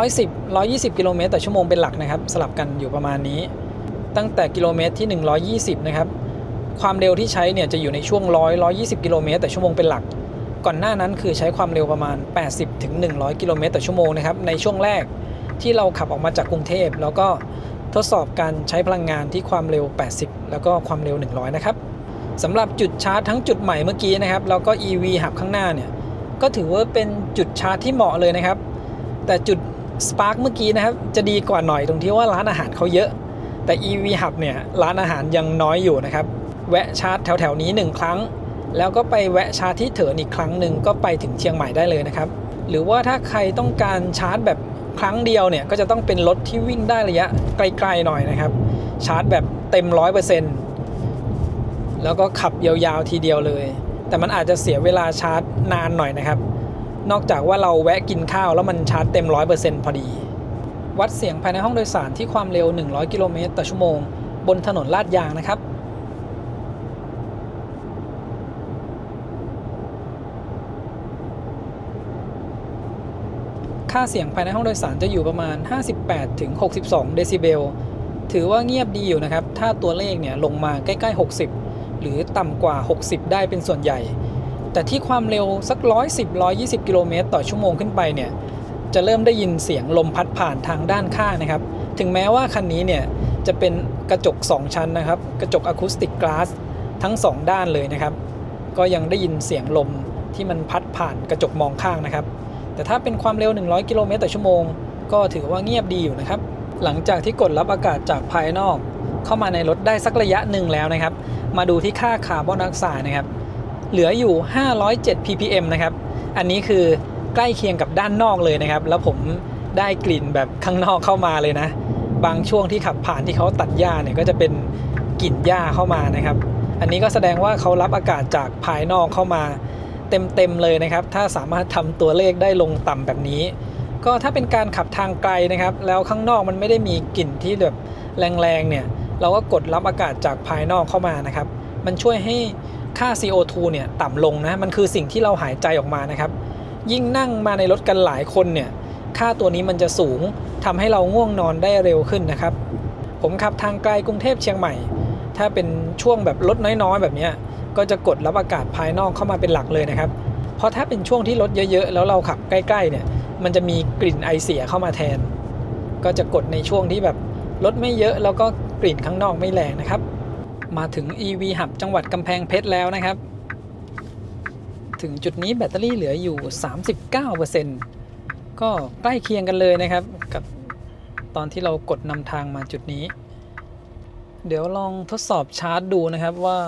120 กิโลเมตรต่อชั่วโมงเป็นหลักนะครับสลับกันอยู่ประมาณนี้ตั้งแต่กิโลเมตรที่120นะครับความเร็วที่ใช้เนี่ยจะอยู่ในช่วง120กิโลเมตรต่อชั่วโมงเป็นหลักก่อนหน้านั้นคือใช้ความเร็วประมาณ80-100กิโลเมตรต่อชั่วโมงนะครับในช่วงแรกที่เราขับออกมาจากกรุงเทพแล้วก็ทดสอบการใช้พลังงานที่ความเร็ว80แล้วก็ความเร็ว100นะครับสำหรับจุดชาร์จทั้งจุดใหม่เมื่อกี้นะครับแล้วก็ EV Hub ข้างหน้าเนี่ยก็ถือว่าเป็นจุดชาร์จที่เหมาะเลยนะครับแต่จุด Spark เมื่อกี้นะครับจะดีกว่าหน่อยตรงที่ว่าร้านอาหารเขาเยอะแต่ EV Hub เนี่ยร้านอาหารยังน้อยอยู่นะครับแวะชาร์จแถวๆนี้1ครั้งแล้วก็ไปแวะชาร์จที่เถินอีกครั้งหนึ่งก็ไปถึงเชียงใหม่ได้เลยนะครับหรือว่าถ้าใครต้องการชาร์จแบบครั้งเดียวเนี่ยก็จะต้องเป็นรถที่วิ่งได้ระยะไกลๆหน่อยนะครับชาร์จแบบเต็ม 100% แล้วก็ขับยาวๆทีเดียวเลยแต่มันอาจจะเสียเวลาชาร์จนานหน่อยนะครับนอกจากว่าเราแวะกินข้าวแล้วมันชาร์จเต็ม 100% พอดีวัดเสียงภายในห้องโดยสารที่ความเร็ว100กิโลเมตรต่อชั่วโมงบนถนนลาดยางนะครับค่าเสียงภายในห้องโดยสารจะอยู่ประมาณ 58-62 เดซิเบลถือว่าเงียบดีอยู่นะครับถ้าตัวเลขเนี่ยลงมาใกล้ๆ60หรือต่ำกว่า60ได้เป็นส่วนใหญ่แต่ที่ความเร็วสัก110-120กิโลเมตรต่อชั่วโมงขึ้นไปเนี่ยจะเริ่มได้ยินเสียงลมพัดผ่านทางด้านข้างนะครับถึงแม้ว่าคันนี้เนี่ยจะเป็นกระจก2ชั้นนะครับกระจกอะคูสติกกลาสทั้ง2ด้านเลยนะครับก็ยังได้ยินเสียงลมที่มันพัดผ่านกระจกมองข้างนะครับแต่ถ้าเป็นความเร็ว100กิโลเมตรต่อชั่วโมงก็ถือว่าเงียบดีอยู่นะครับหลังจากที่กดรับอากาศจากภายนอกเข้ามาในรถได้สักระยะหนึ่งแล้วนะครับมาดูที่ค่าคาร์บอนไดออกไซด์นะครับเหลืออยู่507 ppm นะครับอันนี้คือใกล้เคียงกับด้านนอกเลยนะครับแล้วผมได้กลิ่นแบบข้างนอกเข้ามาเลยนะบางช่วงที่ขับผ่านที่เขาตัดหญ้าเนี่ยก็จะเป็นกลิ่นหญ้าเข้ามานะครับอันนี้ก็แสดงว่าเขารับอากาศจากภายนอกเข้ามาเต็มเลยนะครับถ้าสามารถทำตัวเลขได้ลงต่ำแบบนี้ก็ถ้าเป็นการขับทางไกลนะครับแล้วข้างนอกมันไม่ได้มีกลิ่นที่แบบแรงๆเนี่ยเราก็กดรับอากาศจากภายนอกเข้ามานะครับมันช่วยให้ค่า CO2 เนี่ยต่ำลงนะมันคือสิ่งที่เราหายใจออกมานะครับยิ่งนั่งมาในรถกันหลายคนเนี่ยค่าตัวนี้มันจะสูงทำให้เราง่วงนอนได้เร็วขึ้นนะครับผมขับทางไกลกรุงเทพเชียงใหม่ถ้าเป็นช่วงแบบรถน้อยๆแบบนี้ก็จะกดรับอากาศภายนอกเข้ามาเป็นหลักเลยนะครับเพราะถ้าเป็นช่วงที่รถเยอะๆแล้วเราขับใกล้ๆเนี่ยมันจะมีกลิ่นไอเสียเข้ามาแทนก็จะกดในช่วงที่แบบรถไม่เยอะแล้วก็กลิ่นข้างนอกไม่แรงนะครับมาถึง EV Hub จังหวัดกำแพงเพชรแล้วนะครับถึงจุดนี้แบตเตอรี่เหลืออยู่ 39% ก็ใกล้เคียงกันเลยนะครับกับตอนที่เรากดนำทางมาจุดนี้เดี๋ยวลองทดสอบชาร์จดูนะครับว่า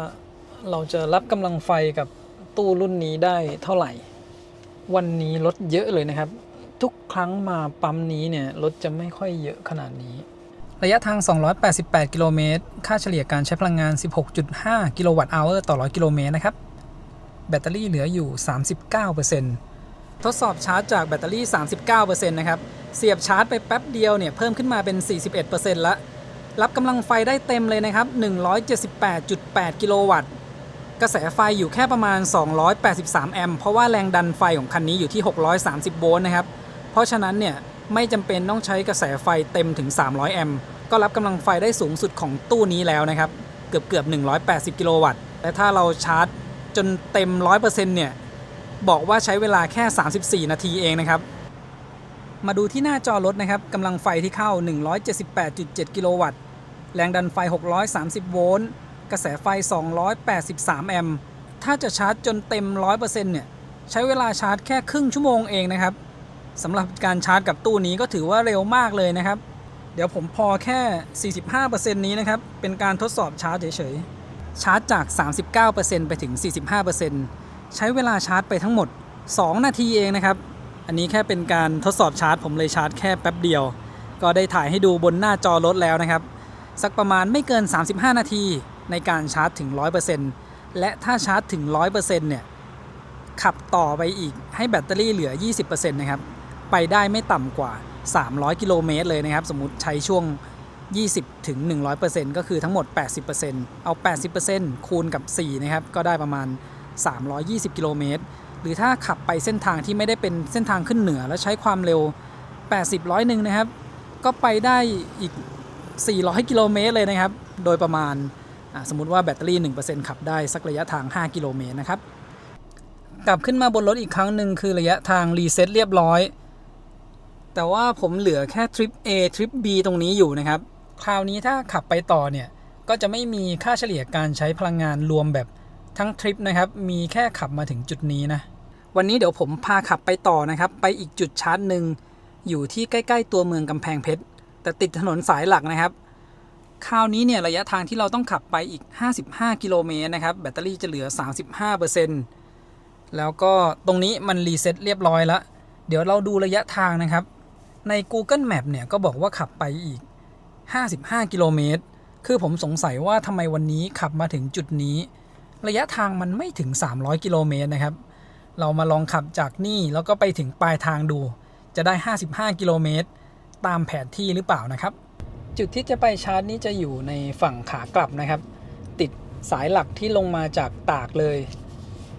เราจะรับกำลังไฟกับตู้รุ่นนี้ได้เท่าไหร่วันนี้รถเยอะเลยนะครับทุกครั้งมาปั๊มนี้เนี่ยรถจะไม่ค่อยเยอะขนาดนี้ระยะทาง288กิโลเมตรค่าเฉลี่ยการใช้พลังงาน 16.5 กิโลวัตต์อเวอร์ต่อ100กิโลเมตรนะครับแบตเตอรี่เหลืออยู่ 39% ทดสอบชาร์จจากแบตเตอรี่ 39% นะครับเสียบชาร์จไปแป๊บเดียวเนี่ยเพิ่มขึ้นมาเป็น 41% ละรับกำลังไฟได้เต็มเลยนะครับ 178.8 กิโลวัตต์ กระแสไฟอยู่แค่ประมาณ283แอมป์เพราะว่าแรงดันไฟของคันนี้อยู่ที่630โวลต์นะครับเพราะฉะนั้นเนี่ยไม่จำเป็นต้องใช้กระแสไฟเต็มถึง300แอมป์ก็รับกำลังไฟได้สูงสุดของตู้นี้แล้วนะครับเกือบ180กิโลวัตต์และถ้าเราชาร์จจนเต็ม 100% เนี่ยบอกว่าใช้เวลาแค่34นาทีเองนะครับมาดูที่หน้าจอรถนะครับกำลังไฟที่เข้า 178.7 กิโลวัตต์แรงดันไฟ630โวลต์กระแสไฟ283แอมป์ถ้าจะชาร์จจนเต็ม 100% เนี่ยใช้เวลาชาร์จแค่ครึ่งชั่วโมงเองนะครับสำหรับการชาร์จกับตู้นี้ก็ถือว่าเร็วมากเลยนะครับเดี๋ยวผมพอแค่ 45% นี้นะครับเป็นการทดสอบชาร์จเฉยๆชาร์จจาก 39% ไปถึง 45% ใช้เวลาชาร์จไปทั้งหมด2นาทีเองนะครับอันนี้แค่เป็นการทดสอบชาร์จผมเลยชาร์จแค่แป๊บเดียวก็ได้ถ่ายให้ดูบนหน้าจอรถแล้วนะครับสักประมาณไม่เกิน35นาทีในการชาร์จถึง 100% และถ้าชาร์จถึง 100% เนี่ยขับต่อไปอีกให้แบตเตอรี่เหลือ 20% นะครับไปได้ไม่ต่ำกว่า300กิโลเมตรเลยนะครับสมมุติใช้ช่วง20ถึง 100% ก็คือทั้งหมด 80% เอา 80% คูณกับ4นะครับก็ได้ประมาณ320กิโลเมตรหรือถ้าขับไปเส้นทางที่ไม่ได้เป็นเส้นทางขึ้นเหนือแล้วใช้ความเร็ว80 100นะครับก็ไปได้อีก400กิโลเมตรเลยนะครับโดยประมาณสมมุติว่าแบตเตอรี่ 1% ขับได้สักระยะทาง5กิโลเมตรนะครับกลับขึ้นมาบนรถอีกครั้งหนึ่งคือระยะทางรีเซ็ตเรียบร้อยแต่ว่าผมเหลือแค่ทริป A ทริป B ตรงนี้อยู่นะครับคราวนี้ถ้าขับไปต่อเนี่ยก็จะไม่มีค่าเฉลี่ยการใช้พลังงานรวมแบบทั้งทริปนะครับมีแค่ขับมาถึงจุดนี้นะวันนี้เดี๋ยวผมพาขับไปต่อนะครับไปอีกจุดชาร์จหนึ่งอยู่ที่ใกล้ๆตัวเมืองกำแพงเพชรแต่ติดถนนสายหลักนะครับคราวนี้เนี่ยระยะทางที่เราต้องขับไปอีก55กิโลเมตรนะครับแบตเตอรี่จะเหลือ 35% แล้วก็ตรงนี้มันรีเซ็ตเรียบร้อยแล้วเดี๋ยวเราดูระยะทางนะครับใน Google Map เนี่ยก็บอกว่าขับไปอีก55กิโลเมตรคือผมสงสัยว่าทำไมวันนี้ขับมาถึงจุดนี้ระยะทางมันไม่ถึง300กิโลเมตรนะครับเรามาลองขับจากนี่แล้วก็ไปถึงปลายทางดูจะได้55กิโลเมตรตามแผนที่หรือเปล่านะครับจุดที่จะไปชาร์จนี้จะอยู่ในฝั่งขากลับนะครับติดสายหลักที่ลงมาจากตากเลย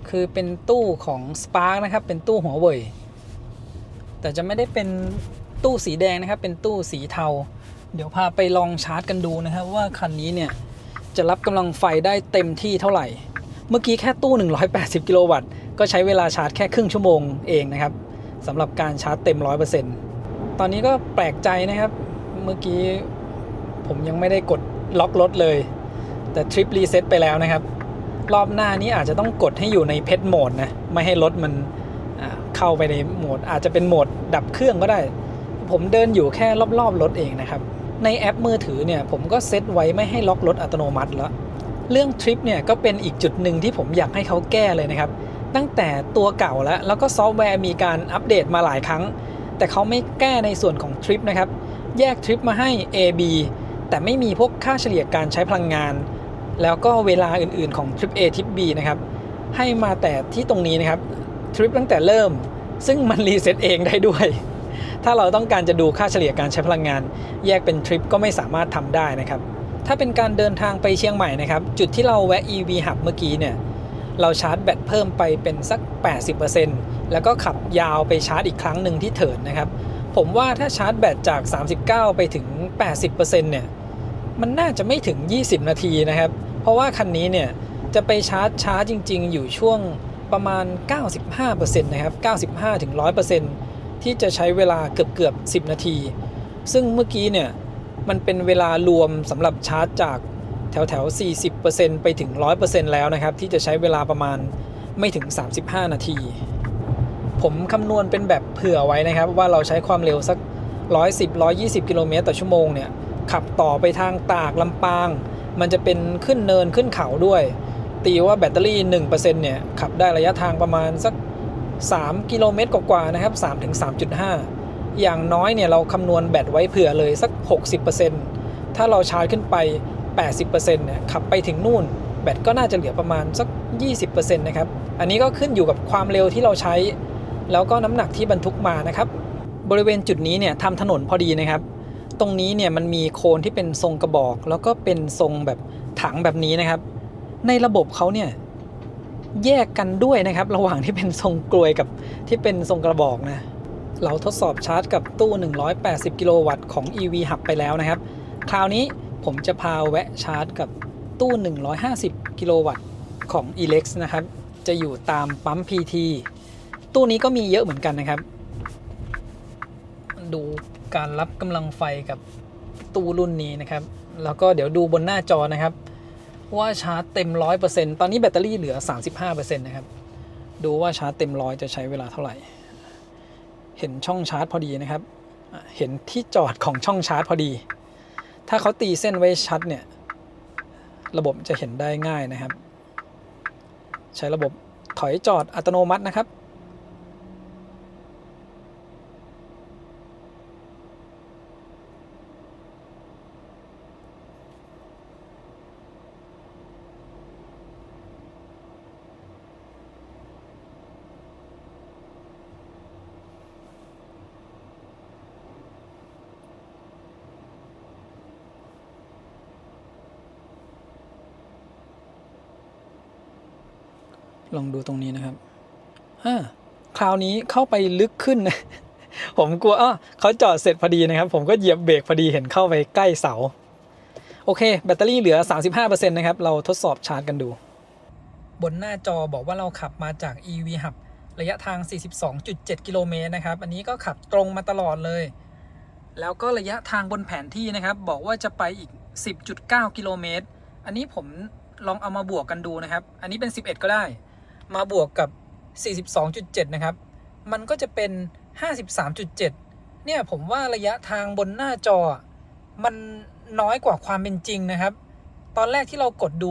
คือเป็นตู้ของ Spark นะครับเป็นตู้หัวเว่ยแต่จะไม่ได้เป็นตู้สีแดงนะครับเป็นตู้สีเทาเดี๋ยวพาไปลองชาร์จกันดูนะครับว่าคันนี้เนี่ยจะรับกำลังไฟได้เต็มที่เท่าไหร่เมื่อกี้แค่ตู้180กิโลวัตต์ก็ใช้เวลาชาร์จแค่ครึ่งชั่วโมงเองนะครับสำหรับการชาร์จเต็ม 100% ตอนนี้ก็แปลกใจนะครับเมื่อกี้ผมยังไม่ได้กดล็อกรถเลยแต่ทริปรีเซ็ตไปแล้วนะครับรอบหน้านี้อาจจะต้องกดให้อยู่ในเพชรโหมดนะไม่ให้รถมันเข้าไปในโหมดอาจจะเป็นโหมดดับเครื่องก็ได้ผมเดินอยู่แค่รอบๆรถเองนะครับในแอปมือถือเนี่ยผมก็เซตไว้ไม่ให้ล็อกรถอัตโนมัติแล้วเรื่องทริปเนี่ยก็เป็นอีกจุดหนึ่งที่ผมอยากให้เขาแก้เลยนะครับตั้งแต่ตัวเก่าแล้วก็ซอฟต์แวร์มีการอัปเดตมาหลายครั้งแต่เขาไม่แก้ในส่วนของทริปนะครับแยกทริปมาให้ A B แต่ไม่มีพวกค่าเฉลี่ยการใช้พลังงานแล้วก็เวลาอื่นๆของทริป A ทริป B นะครับให้มาแต่ที่ตรงนี้นะครับทริปตั้งแต่เริ่มซึ่งมันรีเซ็ตเองได้ด้วยถ้าเราต้องการจะดูค่าเฉลี่ยการใช้พลังงานแยกเป็นทริปก็ไม่สามารถทำได้นะครับถ้าเป็นการเดินทางไปเชียงใหม่นะครับจุดที่เราแวะ EV Hub เมื่อกี้เนี่ยเราชาร์จแบตเพิ่มไปเป็นสัก 80% แล้วก็ขับยาวไปชาร์จอีกครั้งหนึ่งที่เถิดนะครับผมว่าถ้าชาร์จแบตจาก39ไปถึง 80% เนี่ยมันน่าจะไม่ถึง20นาทีนะครับเพราะว่าคันนี้เนี่ยจะไปชาร์จช้าจริงๆอยู่ช่วงประมาณ 95% นะครับ 95 ถึง 100% ที่จะใช้เวลาเกือบ10นาทีซึ่งเมื่อกี้เนี่ยมันเป็นเวลารวมสำหรับชาร์จจากแถว 40% ไปถึง 100% แล้วนะครับที่จะใช้เวลาประมาณไม่ถึง35นาทีผมคำนวณเป็นแบบเผื่อไว้นะครับว่าเราใช้ความเร็วสัก110-120กิโลเมตรต่อชั่วโมงเนี่ยขับต่อไปทางตากลำปางมันจะเป็นขึ้นเนินขึ้นเขาด้วยตีว่าแบตเตอรี่ 1% เนี่ยขับได้ระยะทางประมาณสัก3กิโลเมตรกว่าๆนะครับ 3-3.5 อย่างน้อยเนี่ยเราคำนวณแบตไว้เผื่อเลยสัก 60% ถ้าเราชาร์จขึ้นไป 80% เนี่ยขับไปถึงนู่นแบตก็น่าจะเหลือประมาณสัก 20% นะครับอันนี้ก็ขึ้นอยู่กับความเร็วที่เราใช้แล้วก็น้ำหนักที่บรรทุกมานะครับบริเวณจุดนี้เนี่ยทำถนนพอดีนะครับตรงนี้เนี่ยมันมีโคนที่เป็นทรงกระบอกแล้วก็เป็นทรงแบบถังแบบนี้นะครับในระบบเขาเนี่ย แยกกันด้วยนะครับระหว่างที่เป็นทรงกลวยกับที่เป็นทรงกระบอกนะเราทดสอบชาร์จกับตู้180กิโลวัตต์ของ EV Hub ไปแล้วนะครับคราวนี้ผมจะพาแวะชาร์จกับตู้150กิโลวัตต์ของ Elex นะครับจะอยู่ตามปั๊ม PT ตู้นี้ก็มีเยอะเหมือนกันนะครับดูการรับกำลังไฟกับตู้รุ่นนี้นะครับแล้วก็เดี๋ยวดูบนหน้าจอนะครับว่าชาร์จเต็ม 100% ตอนนี้แบตเตอรี่เหลือ 35% นะครับดูว่าชาร์จเต็ม100จะใช้เวลาเท่าไหร่เห็นช่องชาร์จพอดีนะครับเห็นที่จอดของช่องชาร์จพอดีถ้าเขาตีเส้นไว้ชัดเนี่ยระบบจะเห็นได้ง่ายนะครับใช้ระบบถอยจอดอัตโนมัตินะครับลองดูตรงนี้นะครับคราวนี้เข้าไปลึกขึ้นนะ ผมกลัวเขาจอดเสร็จพอดีนะครับผมก็เหยียบเบรกพอดีเห็นเข้าไปใกล้เสาโอเคแบตเตอรี่เหลือ 35% นะครับเราทดสอบชาร์จกันดูบนหน้าจอบอกว่าเราขับมาจาก EV Hub ระยะทาง 42.7 กิโลเมตรนะครับอันนี้ก็ขับตรงมาตลอดเลยแล้วก็ระยะทางบนแผนที่นะครับบอกว่าจะไปอีก 10.9 กิโลเมตรอันนี้ผมลองเอามาบวกกันดูนะครับอันนี้เป็น11ก็ได้มาบวกกับ 42.7 นะครับมันก็จะเป็น 53.7 เนี่ยผมว่าระยะทางบนหน้าจอมันน้อยกว่าความเป็นจริงนะครับตอนแรกที่เรากดดู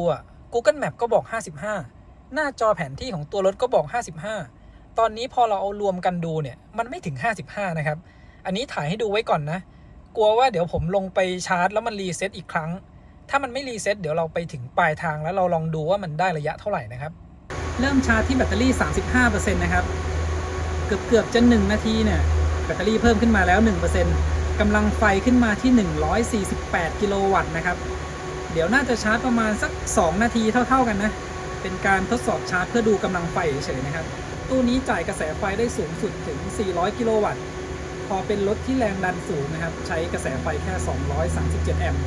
Google Map ก็บอก 55 หน้าจอแผนที่ของตัวรถก็บอก 55 ตอนนี้พอเราเอารวมกันดูเนี่ยมันไม่ถึง 55 นะครับอันนี้ถ่ายให้ดูไว้ก่อนนะกลัวว่าเดี๋ยวผมลงไปชาร์จแล้วมันรีเซ็ตอีกครั้งถ้ามันไม่รีเซ็ตเดี๋ยวเราไปถึงปลายทางแล้วเราลองดูว่ามันได้ระยะเท่าไหร่นะครับเริ่มชาร์จที่แบตเตอรี่ 35% นะครับเกือบจะ1นาทีเนี่ยแบตเตอรี่เพิ่มขึ้นมาแล้ว 1% กำลังไฟขึ้นมาที่148กิโลวัตต์นะครับเดี๋ยวน่าจะชาร์จประมาณสัก2นาทีเท่ากันนะเป็นการทดสอบชาร์จเพื่อดูกำลังไฟเฉยๆนะครับตู้นี้จ่ายกระแสไฟได้สูงสุดถึง400กิโลวัตต์พอเป็นรถที่แรงดันสูงนะครับใช้กระแสไฟแค่237แอมป์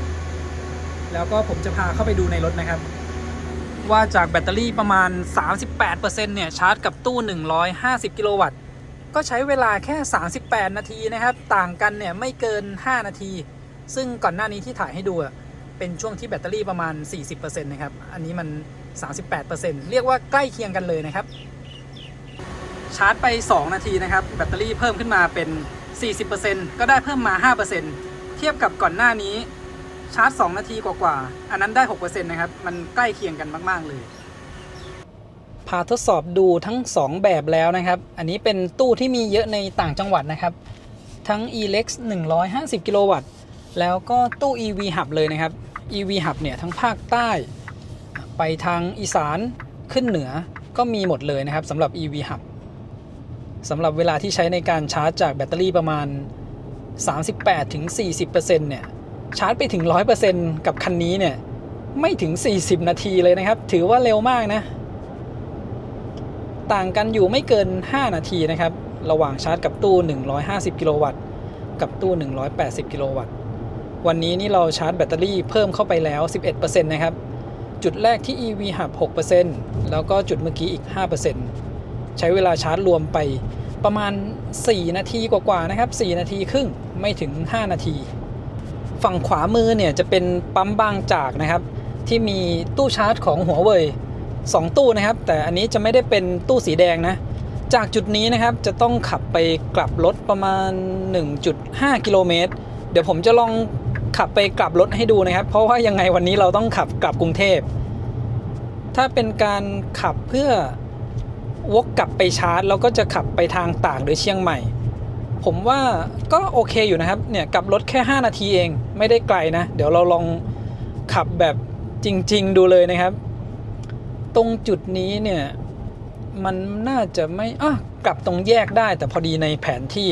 แล้วก็ผมจะพาเข้าไปดูในรถนะครับว่าจากแบตเตอรี่ประมาณ 38% เนี่ยชาร์จกับตู้150กิโลวัตต์ก็ใช้เวลาแค่38นาทีนะครับต่างกันเนี่ยไม่เกิน5นาทีซึ่งก่อนหน้านี้ที่ถ่ายให้ดูเป็นช่วงที่แบตเตอรี่ประมาณ 40% นะครับอันนี้มัน 38% เรียกว่าใกล้เคียงกันเลยนะครับชาร์จไป2นาทีนะครับแบตเตอรี่เพิ่มขึ้นมาเป็น 40% ก็ได้เพิ่มมา 5% เทียบกับก่อนหน้านี้ชาร์จ2นาทีกว่าๆอันนั้นได้ 6% นะครับมันใกล้เคียงกันมากๆเลยพาทดสอบดูทั้ง2แบบแล้วนะครับอันนี้เป็นตู้ที่มีเยอะในต่างจังหวัดนะครับทั้ง Elex 150กิโลวัตต์แล้วก็ตู้ EV Hub เลยนะครับ EV Hub เนี่ยทั้งภาคใต้ไปทางอีสานขึ้นเหนือก็มีหมดเลยนะครับสำหรับ EV Hub สำหรับเวลาที่ใช้ในการชาร์จจากแบตเตอรี่ประมาณ 38-40% เนี่ยชาร์จไปถึง 100% กับคันนี้เนี่ยไม่ถึง40นาทีเลยนะครับถือว่าเร็วมากนะต่างกันอยู่ไม่เกิน5นาทีนะครับระหว่างชาร์จกับตู้150กิโลวัตต์กับตู้180กิโลวัตต์วันนี้นี่เราชาร์จแบตเตอรี่เพิ่มเข้าไปแล้ว 11% นะครับจุดแรกที่ EV Hub 6% แล้วก็จุดเมื่อกี้อีก 5% ใช้เวลาชาร์จรวมไปประมาณ4นาทีกว่าๆนะครับ4นาทีครึ่งไม่ถึง5นาทีฝั่งขวามือเนี่ยจะเป็นปั๊มบางจากนะครับที่มีตู้ชาร์จของหัวเว่ย2ตู้นะครับแต่อันนี้จะไม่ได้เป็นตู้สีแดงนะจากจุดนี้นะครับจะต้องขับไปกลับรถประมาณ 1.5 กิโลเมตรเดี๋ยวผมจะลองขับไปกลับรถให้ดูนะครับเพราะว่ายังไงวันนี้เราต้องขับกลับกรุงเทพถ้าเป็นการขับเพื่อวกกลับไปชาร์จแล้วก็จะขับไปทางตากหรือเชียงใหม่ผมว่าก็โอเคอยู่นะครับเนี่ยกลับรถแค่5นาทีเองไม่ได้ไกลนะเดี๋ยวเราลองขับแบบจริงๆดูเลยนะครับตรงจุดนี้เนี่ยมันน่าจะไม่กลับตรงแยกได้แต่พอดีในแผนที่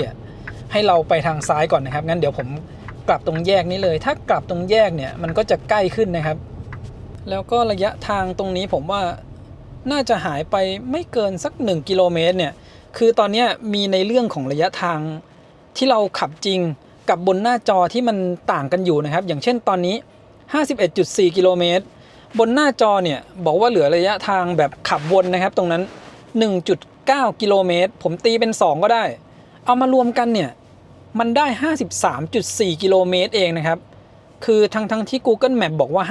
ให้เราไปทางซ้ายก่อนนะครับงั้นเดี๋ยวผมกลับตรงแยกนี้เลยถ้ากลับตรงแยกเนี่ยมันก็จะใกล้ขึ้นนะครับแล้วก็ระยะทางตรงนี้ผมว่า น่าจะหายไปไม่เกินสัก1กิโลเมตรเนี่ยคือตอนนี้มีในเรื่องของระยะทางที่เราขับจริงกับบนหน้าจอที่มันต่างกันอยู่นะครับอย่างเช่นตอนนี้ 51.4 กิโลเมตรบนหน้าจอเนี่ยบอกว่าเหลือระยะทางแบบขับวนนะครับตรงนั้น 1.9 กิโลเมตรผมตีเป็น2ก็ได้เอามารวมกันเนี่ยมันได้ 53.4 กิโลเมตรเองนะครับคือทั้งที่ Google Map บอกว่า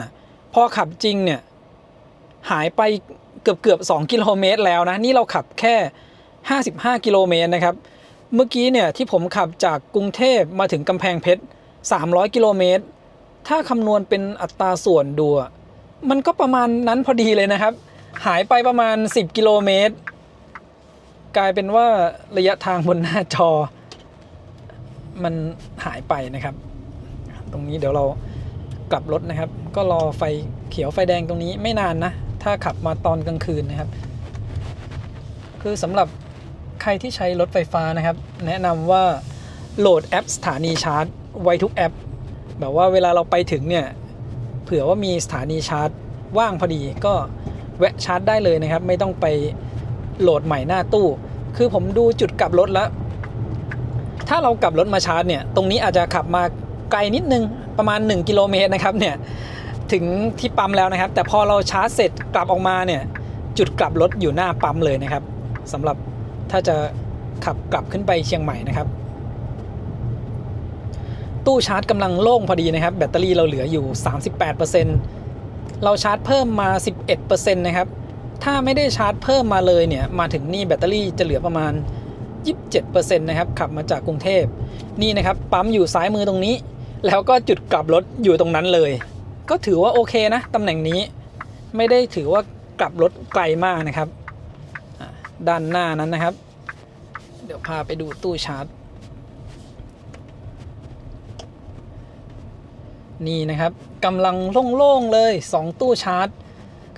55พอขับจริงเนี่ยหายไปเกือบ2กิโลเมตรแล้วนะนี่เราขับแค่55กิโลเมตรนะครับเมื่อกี้เนี่ยที่ผมขับจากกรุงเทพมาถึงกำแพงเพชร300กิโลเมตรถ้าคำนวณเป็นอัตราส่วนดูมันก็ประมาณนั้นพอดีเลยนะครับหายไปประมาณ10กิโลเมตรกลายเป็นว่าระยะทางบนหน้าจอมันหายไปนะครับตรงนี้เดี๋ยวเรากลับรถนะครับก็รอไฟเขียวไฟแดงตรงนี้ไม่นานนะถ้าขับมาตอนกลางคืนนะครับคือสำหรับใครที่ใช้รถไฟฟ้านะครับแนะนำว่าโหลดแอปสถานีชาร์จไว้ทุกแอปแบบว่าเวลาเราไปถึงเนี่ยเผื่อว่ามีสถานีชาร์จว่างพอดีก็แวะชาร์จได้เลยนะครับไม่ต้องไปโหลดใหม่หน้าตู้คือผมดูจุดกลับรถแล้วถ้าเรากลับรถมาชาร์จเนี่ยตรงนี้อาจจะขับมาไกลนิดนึงประมาณ1กิโลเมตรนะครับเนี่ยถึงที่ปั๊มแล้วนะครับแต่พอเราชาร์จเสร็จกลับออกมาเนี่ยจุดกลับรถอยู่หน้าปั๊มเลยนะครับสำหรับถ้าจะขับกลับขึ้นไปเชียงใหม่นะครับตู้ชาร์จกำลังโล่งพอดีนะครับแบตเตอรี่เราเหลืออยู่ 38% เราชาร์จเพิ่มมา 11% นะครับถ้าไม่ได้ชาร์จเพิ่มมาเลยเนี่ยมาถึงนี่แบตเตอรี่จะเหลือประมาณ 27% นะครับขับมาจากกรุงเทพนี่นะครับปั๊มอยู่ซ้ายมือตรงนี้แล้วก็จุดกลับรถอยู่ตรงนั้นเลยก็ถือว่าโอเคนะตำแหน่งนี้ไม่ได้ถือว่ากลับรถไกลมากนะครับด้านหน้านั้นนะครับเดี๋ยวพาไปดูตู้ชาร์จนี่นะครับกำลังโล่งๆเลย2ตู้ชาร์จ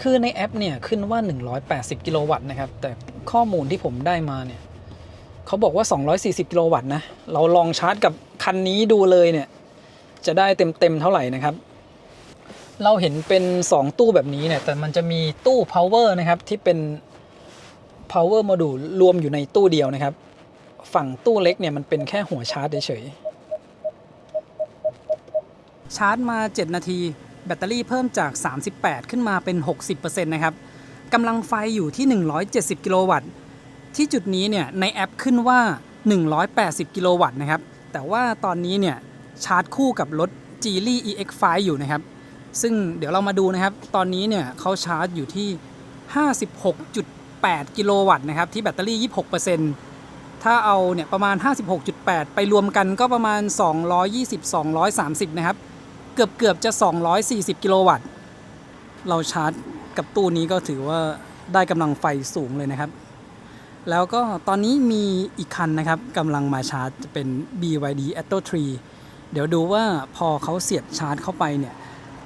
คือในแอปเนี่ยขึ้นว่า180กิโลวัตต์นะครับแต่ข้อมูลที่ผมได้มาเนี่ยเขาบอกว่า240กิโลวัตต์นะเราลองชาร์จกับคันนี้ดูเลยเนี่ยจะได้เต็มเท่าไหร่นะครับเราเห็นเป็น2ตู้แบบนี้เนี่ยแต่มันจะมีตู้ power นะครับที่เป็น power module รวมอยู่ในตู้เดียวนะครับฝั่งตู้เล็กเนี่ยมันเป็นแค่หัวชาร์จเฉยๆชาร์จมา7นาทีแบตเตอรี่เพิ่มจาก38ขึ้นมาเป็น 60% นะครับกำลังไฟอยู่ที่170กิโลวัตต์ที่จุดนี้เนี่ยในแอปขึ้นว่า180กิโลวัตต์นะครับแต่ว่าตอนนี้เนี่ยชาร์จคู่กับรถ Geely EX5 อยู่นะครับซึ่งเดี๋ยวเรามาดูนะครับตอนนี้เนี่ยเขาชาร์จอยู่ที่ 56.8 กิโลวัตต์นะครับที่แบตเตอรี่ 26% ถ้าเอาเนี่ยประมาณ 56.8 ไปรวมกันก็ประมาณ 220-230 นะครับเกือบจะ240กิโลวัตต์เราชาร์จกับตู้นี้ก็ถือว่าได้กำลังไฟสูงเลยนะครับแล้วก็ตอนนี้มีอีกคันนะครับกำลังมาชาร์จจะเป็น BYD Atto 3 เดี๋ยวดูว่าพอเขาเสียบชาร์จเข้าไปเนี่ย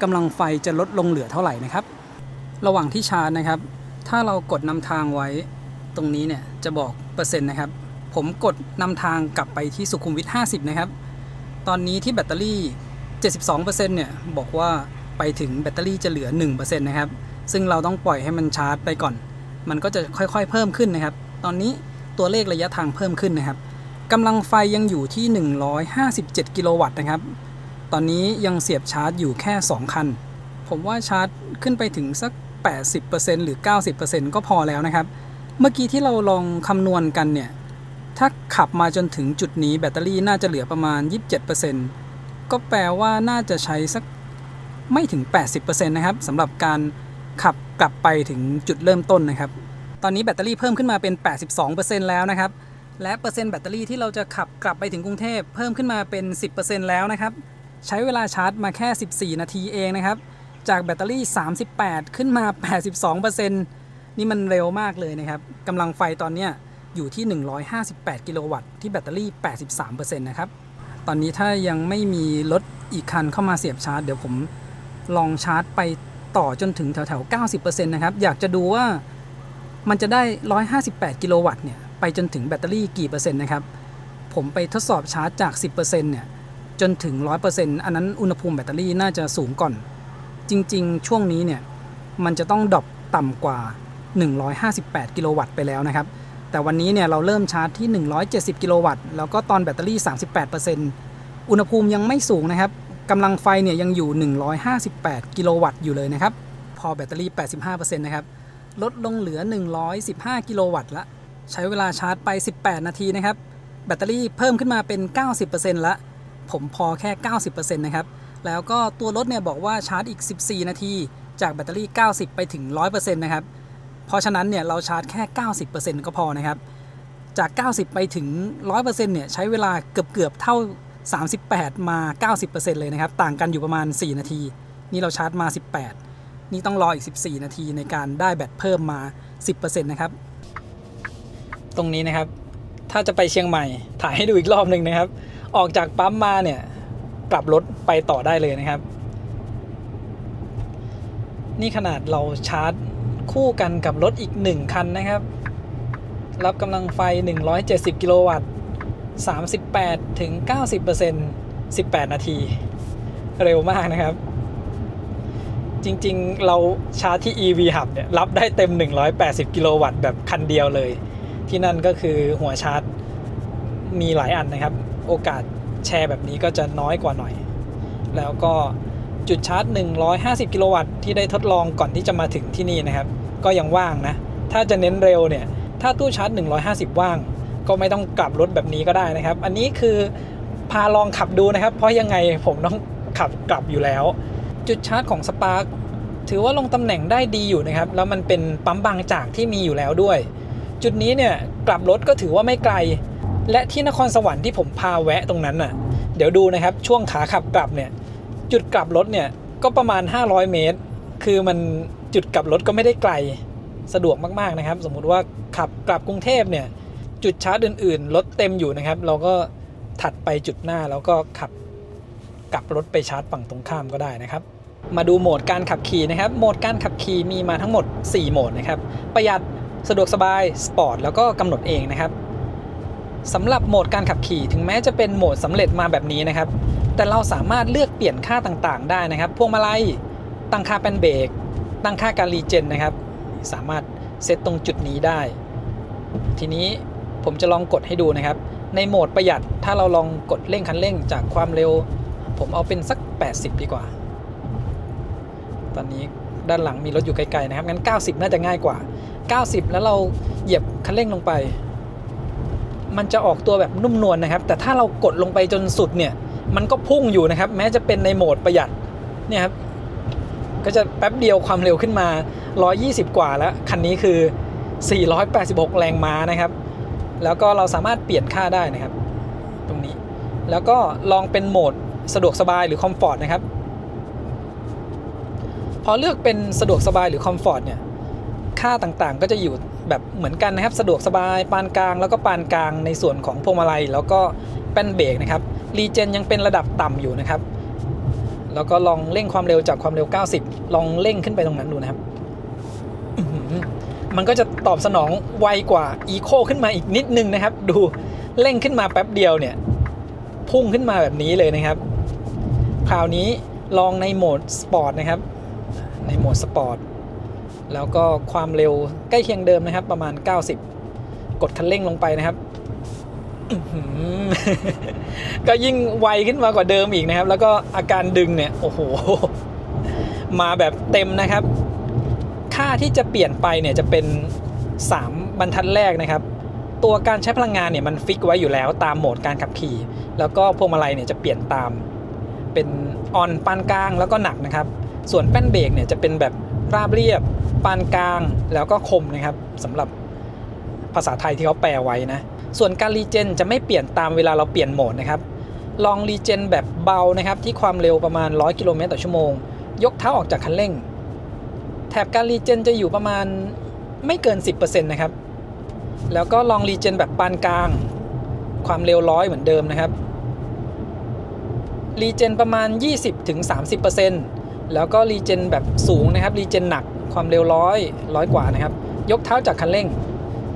กำลังไฟจะลดลงเหลือเท่าไหร่นะครับระหว่างที่ชาร์จนะครับถ้าเรากดนำทางไว้ตรงนี้เนี่ยจะบอกเปอร์เซ็นต์นะครับผมกดนำทางกลับไปที่สุขุมวิท50นะครับตอนนี้ที่แบตเตอรี่ 72% เนี่ยบอกว่าไปถึงแบตเตอรี่จะเหลือ 1% นะครับซึ่งเราต้องปล่อยให้มันชาร์จไปก่อนมันก็จะค่อยๆเพิ่มขึ้นนะครับตอนนี้ตัวเลขระยะทางเพิ่มขึ้นนะครับกำลังไฟยังอยู่ที่157กิโลวัตต์นะครับตอนนี้ยังเสียบชาร์จอยู่แค่2คันผมว่าชาร์จขึ้นไปถึงสัก 80% หรือ 90% ก็พอแล้วนะครับเมื่อกี้ที่เราลองคำนวณกันเนี่ยถ้าขับมาจนถึงจุดนี้แบตเตอรี่น่าจะเหลือประมาณ 27%ก็แปลว่าน่าจะใช้สักไม่ถึง 80% นะครับสำหรับการขับกลับไปถึงจุดเริ่มต้นนะครับตอนนี้แบตเตอรี่เพิ่มขึ้นมาเป็น 82% แล้วนะครับและเปอร์เซ็นต์แบตเตอรี่ที่เราจะขับกลับไปถึงกรุงเทพเพิ่มขึ้นมาเป็น 10% แล้วนะครับใช้เวลาชาร์จมาแค่14นาทีเองนะครับจากแบตเตอรี่38ขึ้นมา 82% นี่มันเร็วมากเลยนะครับกำลังไฟตอนนี้อยู่ที่158กิโลวัตต์ที่แบตเตอรี่ 83% นะครับตอนนี้ถ้ายังไม่มีรถอีกคันเข้ามาเสียบชาร์จเดี๋ยวผมลองชาร์จไปต่อจนถึงแถวๆ 90% นะครับอยากจะดูว่ามันจะได้158กิโลวัตต์เนี่ยไปจนถึงแบตเตอรี่กี่เปอร์เซ็นต์นะครับผมไปทดสอบชาร์จจาก 10% เนี่ยจนถึง 100% อันนั้นอุณหภูมิแบตเตอรี่น่าจะสูงก่อนจริงๆช่วงนี้เนี่ยมันจะต้องดรอปต่ำกว่า 158 กิโลวัตต์ไปแล้วนะครับแต่วันนี้เนี่ยเราเริ่มชาร์จที่170 กิโลวัตต์แล้วก็ตอนแบตเตอรี่ 38% อุณหภูมิยังไม่สูงนะครับกำลังไฟเนี่ยยังอยู่158 กิโลวัตต์อยู่เลยนะครับพอแบตเตอรี่ 85% นะครับลดลงเหลือ115 กิโลวัตต์ละใช้เวลาชาร์จไป18 นาทีนะครับแบตเตอรี่เพิ่มขึ้นมาเป็น 90% ละผมพอแค่ 90% นะครับแล้วก็ตัวรถเนี่ยบอกว่าชาร์จอีก14 นาทีจากแบตเตอรี่ 90 ไปถึง 100% นะครับเพราะฉะนั้นเนี่ยเราชาร์จแค่ 90% ก็พอนะครับจาก 90 ไปถึง 100% เนี่ยใช้เวลาเกือบเท่า38 มา 90% เลยนะครับต่างกันอยู่ประมาณ4 นาทีนี่เราชาร์จมา 18 นี่ต้องรออีก14 นาทีในการได้แบตเพิ่มมา 10% นะครับตรงนี้นะครับถ้าจะไปเชียงใหม่ถ่ายให้ดูอีกรอบหนึ่งนะครับออกจากปั๊มมาเนี่ยกลับรถไปต่อได้เลยนะครับนี่ขนาดเราชาร์จคู่กันกับรถอีก1คันนะครับรับกำลังไฟ170 กิโลวัตต์38ถึง 90% 18 นาทีเร็วมากนะครับจริงๆเราชาร์จที่ EV Hub เนี่ยรับได้เต็ม180 กิโลวัตต์แบบคันเดียวเลยที่นั่นก็คือหัวชาร์จมีหลายอันนะครับโอกาสแชร์แบบนี้ก็จะน้อยกว่าหน่อยแล้วก็จุดชาร์จ150 กิโลวัตต์ที่ได้ทดลองก่อนที่จะมาถึงที่นี่นะครับก็ยังว่างนะถ้าจะเน้นเร็วเนี่ยถ้าตู้ชาร์จ150ว่างก็ไม่ต้องกลับรถแบบนี้ก็ได้นะครับอันนี้คือพาลองขับดูนะครับเพราะยังไงผมต้องขับกลับอยู่แล้วจุดชาร์จของ Spark ถือว่าลงตำแหน่งได้ดีอยู่นะครับแล้วมันเป็นปั๊มบางจากที่มีอยู่แล้วด้วยจุดนี้เนี่ยกลับรถก็ถือว่าไม่ไกลและที่นครสวรรค์ที่ผมพาแวะตรงนั้นน่ะเดี๋ยวดูนะครับช่วงขาขับกลับเนี่ยจุดกลับรถเนี่ยก็ประมาณ500 เมตรคือมันจุดกลับรถก็ไม่ได้ไกลสะดวกมากๆนะครับสมมุติว่าขับกลับกรุงเทพเนี่ยจุดชาร์จอื่นๆรถเต็มอยู่นะครับเราก็ถัดไปจุดหน้าแล้วก็ขับกลับรถไปชาร์จฝั่งตรงข้ามก็ได้นะครับมาดูโหมดการขับขี่นะครับโหมดการขับขี่มีมาทั้งหมด4โหมดนะครับประหยัดสะดวกสบายสปอร์ตแล้วก็กำหนดเองนะครับสำหรับโหมดการขับขี่ถึงแม้จะเป็นโหมดสำเร็จมาแบบนี้นะครับแต่เราสามารถเลือกเปลี่ยนค่าต่างๆได้นะครับพวงมาลัยตั้งค่าแป้นเบรกตั้งค่าการรีเจนนะครับสามารถเซตตรงจุดนี้ได้ทีนี้ผมจะลองกดให้ดูนะครับในโหมดประหยัดถ้าเราลองกดเร่งคันเร่งจากความเร็วผมเอาเป็นสัก80ดีกว่าตอนนี้ด้านหลังมีรถอยู่ไกลๆนะครับงั้น90น่าจะง่ายกว่า90แล้วเราเหยียบคันเร่งลงไปมันจะออกตัวแบบนุ่มนวลนะครับแต่ถ้าเรากดลงไปจนสุดเนี่ยมันก็พุ่งอยู่นะครับแม้จะเป็นในโหมดประหยัดเนี่ยครับก็จะแป๊บเดียวความเร็วขึ้นมา120กว่าแล้วคันนี้คือ486แรงม้านะครับแล้วก็เราสามารถเปลี่ยนค่าได้นะครับตรงนี้แล้วก็ลองเป็นโหมดสะดวกสบายหรือคอมฟอร์ตนะครับพอเลือกเป็นสะดวกสบายหรือคอมฟอร์ตเนี่ยค่าต่างๆก็จะอยู่แบบเหมือนกันนะครับสะดวกสบายปานกลางแล้วก็ปานกลางในส่วนของพวงมาลัยแล้วก็แป้นเบรกนะครับรีเจนยังเป็นระดับต่ำอยู่นะครับแล้วก็ลองเร่งความเร็วจากความเร็ว90ลองเร่งขึ้นไปตรงนั้นดูนะครับมันก็จะตอบสนองไวกว่า Eco ขึ้นมาอีกนิดนึงนะครับดูเร่งขึ้นมาแป๊บเดียวเนี่ยพุ่งขึ้นมาแบบนี้เลยนะครับคราวนี้ลองในโหมดสปอร์ตนะครับในโหมดสปอร์ตแล้วก็ความเร็วใกล้เคียงเดิมนะครับประมาณ90กดคันเร่งลงไปนะครับก็ยิ่งไวขึ้นมากว่าเดิมอีกนะครับแล้วก็อาการดึงเนี่ยโอ้โหมาแบบเต็มนะครับค่าที่จะเปลี่ยนไปเนี่ยจะเป็น3บรรทัดแรกนะครับตัวการใช้พลังงานเนี่ยมันฟิกไว้อยู่แล้วตามโหมดการขับขี่แล้วก็พวงมาลัยเนี่ยจะเปลี่ยนตามเป็นอ่อนปานกลางแล้วก็หนักนะครับส่วนแป้นเบรกเนี่ยจะเป็นแบบราบเรียบปานกลางแล้วก็คมนะครับสำหรับภาษาไทยที่เขาแปลไว้นะส่วนการรีเจนจะไม่เปลี่ยนตามเวลาเราเปลี่ยนโหมดนะครับลองรีเจนแบบเบานะครับที่ความเร็วประมาณ100 กิโลเมตรต่อชั่วโมงยกเท้าออกจากคันเร่งแถบการรีเจนจะอยู่ประมาณไม่เกิน 10% นะครับแล้วก็ลองรีเจนแบบปานกลางความเร็ว100เหมือนเดิมนะครับรีเจนประมาณ 20-30% แล้วก็รีเจนแบบสูงนะครับรีเจนหนักความเร็ว100กว่านะครับยกเท้าจากคันเร่ง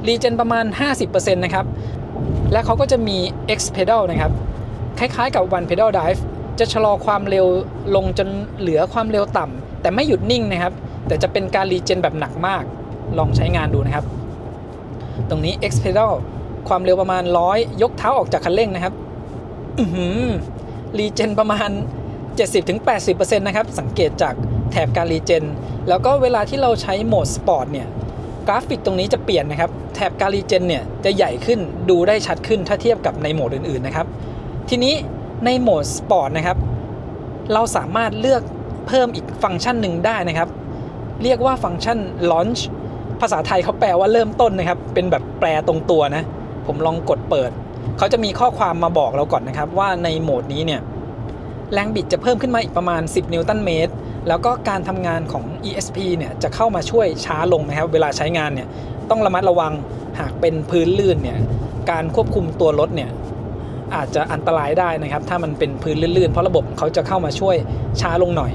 รีเจนประมาณ 50% นะครับและเขาก็จะมี X pedal นะครับคล้ายๆกับ One pedal drive จะชะลอความเร็วลงจนเหลือความเร็วต่ำแต่ไม่หยุดนิ่งนะครับแต่จะเป็นการรีเจนแบบหนักมาก ลองใช้งานดูนะครับตรงนี้ X pedal ความเร็วประมาณ100ยกเท้าออกจากคันเร่งนะครับรีเจนประมาณ 70-80% นะครับสังเกตจากแถบการรีเจนแล้วก็เวลาที่เราใช้โหมดสปอร์ตเนี่ยกราฟิกตรงนี้จะเปลี่ยนนะครับแถบการรีเจนเนี่ยจะใหญ่ขึ้นดูได้ชัดขึ้นถ้าเทียบกับในโหมดอื่นๆนะครับทีนี้ในโหมดสปอร์ตนะครับเราสามารถเลือกเพิ่มอีกฟังก์ชันหนึ่งได้นะครับเรียกว่าฟังก์ชัน launch ภาษาไทยเขาแปลว่าเริ่มต้นนะครับเป็นแบบแปลตรงตัวนะผมลองกดเปิดเขาจะมีข้อความมาบอกเราก่อนนะครับว่าในโหมดนี้เนี่ยแรงบิดจะเพิ่มขึ้นมาอีกประมาณ10นิวตันเมตรแล้วก็การทำงานของ ESP เนี่ยจะเข้ามาช่วยช้าลงนะครับเวลาใช้งานเนี่ยต้องระมัดระวังหากเป็นพื้นลื่นเนี่ยการควบคุมตัวรถเนี่ยอาจจะอันตรายได้นะครับถ้ามันเป็นพื้นลื่นๆเพราะระบบเขาจะเข้ามาช่วยช้าลงหน่อย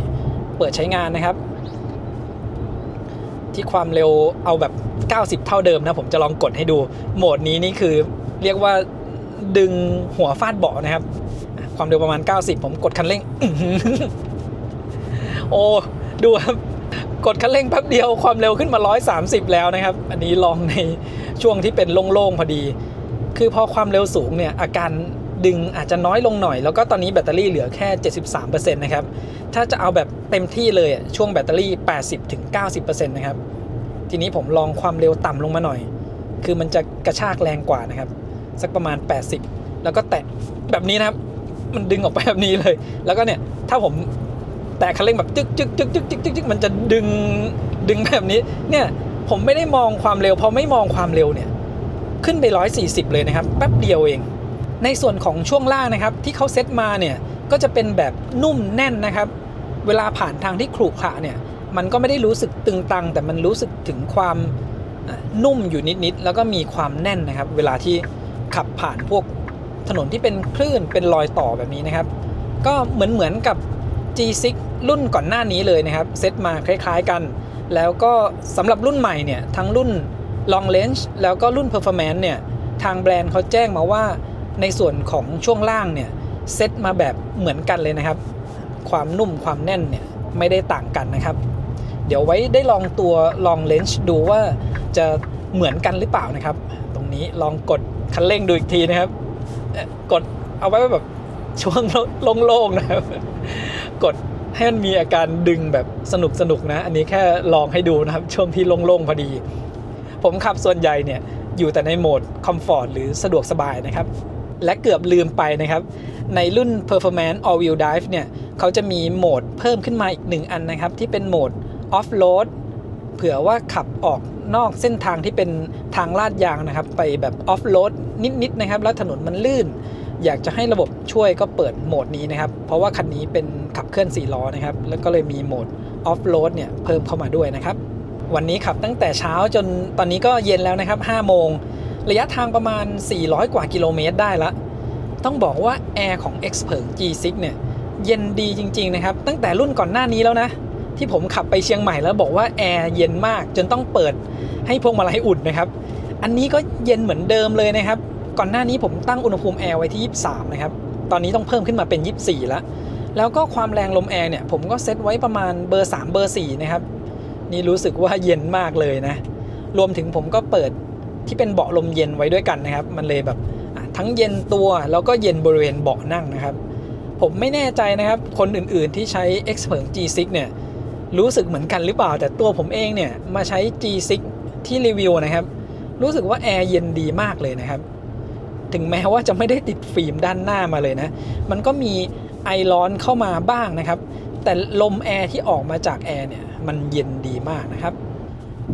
เปิดใช้งานนะครับที่ความเร็วเอาแบบ90เท่าเดิมนะผมจะลองกดให้ดูโหมดนี้นี่คือเรียกว่าดึงหัวฟาดเบาะนะครับความเร็วประมาณ90ผมกดคันเร่งโอ้ดูครับกดคันเร่งแป๊บเดียวความเร็วขึ้นมา130แล้วนะครับอันนี้ลองในช่วงที่เป็นโล่งๆพอดีคือพอความเร็วสูงเนี่ยอาการดึงอาจจะน้อยลงหน่อยแล้วก็ตอนนี้แบตเตอรี่เหลือแค่ 73% นะครับถ้าจะเอาแบบเต็มที่เลยช่วงแบตเตอรี่ 80-90% นะครับทีนี้ผมลองความเร็วต่ำลงมาหน่อยคือมันจะกระชากแรงกว่านะครับสักประมาณ80แล้วก็แตะแบบนี้นะครับมันดึงออกไปแบบนี้เลยแล้วก็เนี่ยถ้าผมแตะคันเร่งแบบจึ๊กมันจะดึงแบบนี้เนี่ยผมไม่ได้มองความเร็วพอไม่มองความเร็วเนี่ยขึ้นไป140เลยนะครับแป๊บเดียวเองในส่วนของช่วงล่างนะครับที่เขาเซตมาเนี่ยก็จะเป็นแบบนุ่มแน่นนะครับเวลาผ่านทางที่ขรุขระเนี่ยมันก็ไม่ได้รู้สึกตึงตังแต่มันรู้สึกถึงความนุ่มอยู่นิดๆแล้วก็มีความแน่นนะครับเวลาที่ขับผ่านพวกถนนที่เป็นคลื่นเป็นรอยต่อแบบนี้นะครับก็เหมือนกับ G6 รุ่นก่อนหน้านี้เลยนะครับเซตมาคล้ายๆกันแล้วก็สำหรับรุ่นใหม่เนี่ยทั้งรุ่น Long Range แล้วก็รุ่น Performance เนี่ยทางแบรนด์เขาแจ้งมาว่าในส่วนของช่วงล่างเนี่ยเซตมาแบบเหมือนกันเลยนะครับความนุ่มความแน่นเนี่ยไม่ได้ต่างกันนะครับเดี๋ยวไว้ได้ลองตัว Long Range ดูว่าจะเหมือนกันหรือเปล่านะครับตรงนี้ลองกดคันเร่งดูอีกทีนะครับกดเอาไว้แบบช่วงโล่งๆนะครับกดให้มันมีอาการดึงแบบสนุกนะอันนี้แค่ลองให้ดูนะครับช่วงที่โล่งๆพอดีผมขับส่วนใหญ่เนี่ยอยู่แต่ในโหมดคอมฟอร์ตหรือสะดวกสบายนะครับและเกือบลืมไปนะครับในรุ่น Performance All Wheel Drive เนี่ยเขาจะมีโหมดเพิ่มขึ้นมาอีก1อันนะครับที่เป็นโหมด Off Road เผื่อว่าขับออกนอกเส้นทางที่เป็นทางลาดยางนะครับไปแบบ Off Road นิดๆนะครับแล้วถนนมันลื่นอยากจะให้ระบบช่วยก็เปิดโหมดนี้นะครับเพราะว่าคันนี้เป็นขับเคลื่อน4ล้อนะครับแล้วก็เลยมีโหมด Off Road เนี่ยเพิ่มเข้ามาด้วยนะครับวันนี้ขับตั้งแต่เช้าจนตอนนี้ก็เย็นแล้วนะครับ5โมงระยะทางประมาณ400กว่ากิโลเมตรได้ละต้องบอกว่าแอร์ของ Xpeng G6 เนี่ยเย็นดีจริงๆนะครับตั้งแต่รุ่นก่อนหน้านี้แล้วนะที่ผมขับไปเชียงใหม่แล้วบอกว่าแอร์เย็นมากจนต้องเปิดให้พวงมาลัยอุ่นนะครับอันนี้ก็เย็นเหมือนเดิมเลยนะครับก่อนหน้านี้ผมตั้งอุณหภูมิแอร์ไว้ที่23นะครับตอนนี้ต้องเพิ่มขึ้นมาเป็น24แล้วก็ความแรงลมแอร์เนี่ยผมก็เซตไว้ประมาณเบอร์3เบอร์4นะครับนี่รู้สึกว่าเย็นมากเลยนะรวมถึงผมก็เปิดที่เป็นเบาะลมเย็นไว้ด้วยกันนะครับมันเลยแบบทั้งเย็นตัวแล้วก็เย็นบริเวณเบาะนั่งนะครับผมไม่แน่ใจนะครับคนอื่นๆที่ใช้ Xpeng G6 เนี่ยรู้สึกเหมือนกันหรือเปล่าแต่ตัวผมเองเนี่ยมาใช้ G6 ที่รีวิวนะครับรู้สึกว่าแอร์เย็นดีมากเลยนะครับถึงแม้ว่าจะไม่ได้ติดฟิล์มด้านหน้ามาเลยนะมันก็มีไอร้อนเข้ามาบ้างนะครับแต่ลมแอร์ที่ออกมาจากแอร์เนี่ยมันเย็นดีมากนะครับ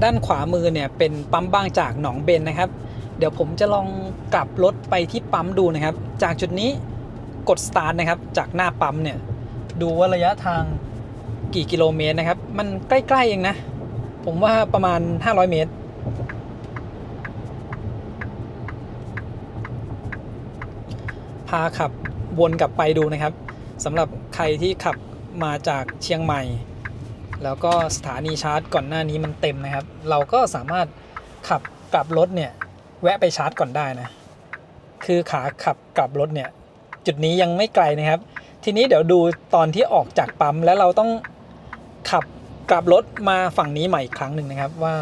ด้านขวามือเนี่ยเป็นปั๊มบางจากหนองเบนนะครับเดี๋ยวผมจะลองกลับรถไปที่ปั๊มดูนะครับจากจุดนี้กดสตาร์ทนะครับจากหน้าปั๊มเนี่ยดูว่าระยะทางกี่กิโลเมตรนะครับมันใกล้ๆเองนะผมว่าประมาณ500เมตรพาขับวนกลับไปดูนะครับสำหรับใครที่ขับมาจากเชียงใหม่แล้วก็สถานีชาร์จก่อนหน้านี้มันเต็มนะครับเราก็สามารถขับกลับรถเนี่ยแวะไปชาร์จก่อนได้นะคือขาขับกลับรถเนี่ยจุดนี้ยังไม่ไกลนะครับทีนี้เดี๋ยวดูตอนที่ออกจากปั๊มแล้วเราต้องขับกลับรถมาฝั่งนี้ใหม่อีกครั้งหนึ่งนะครับว่า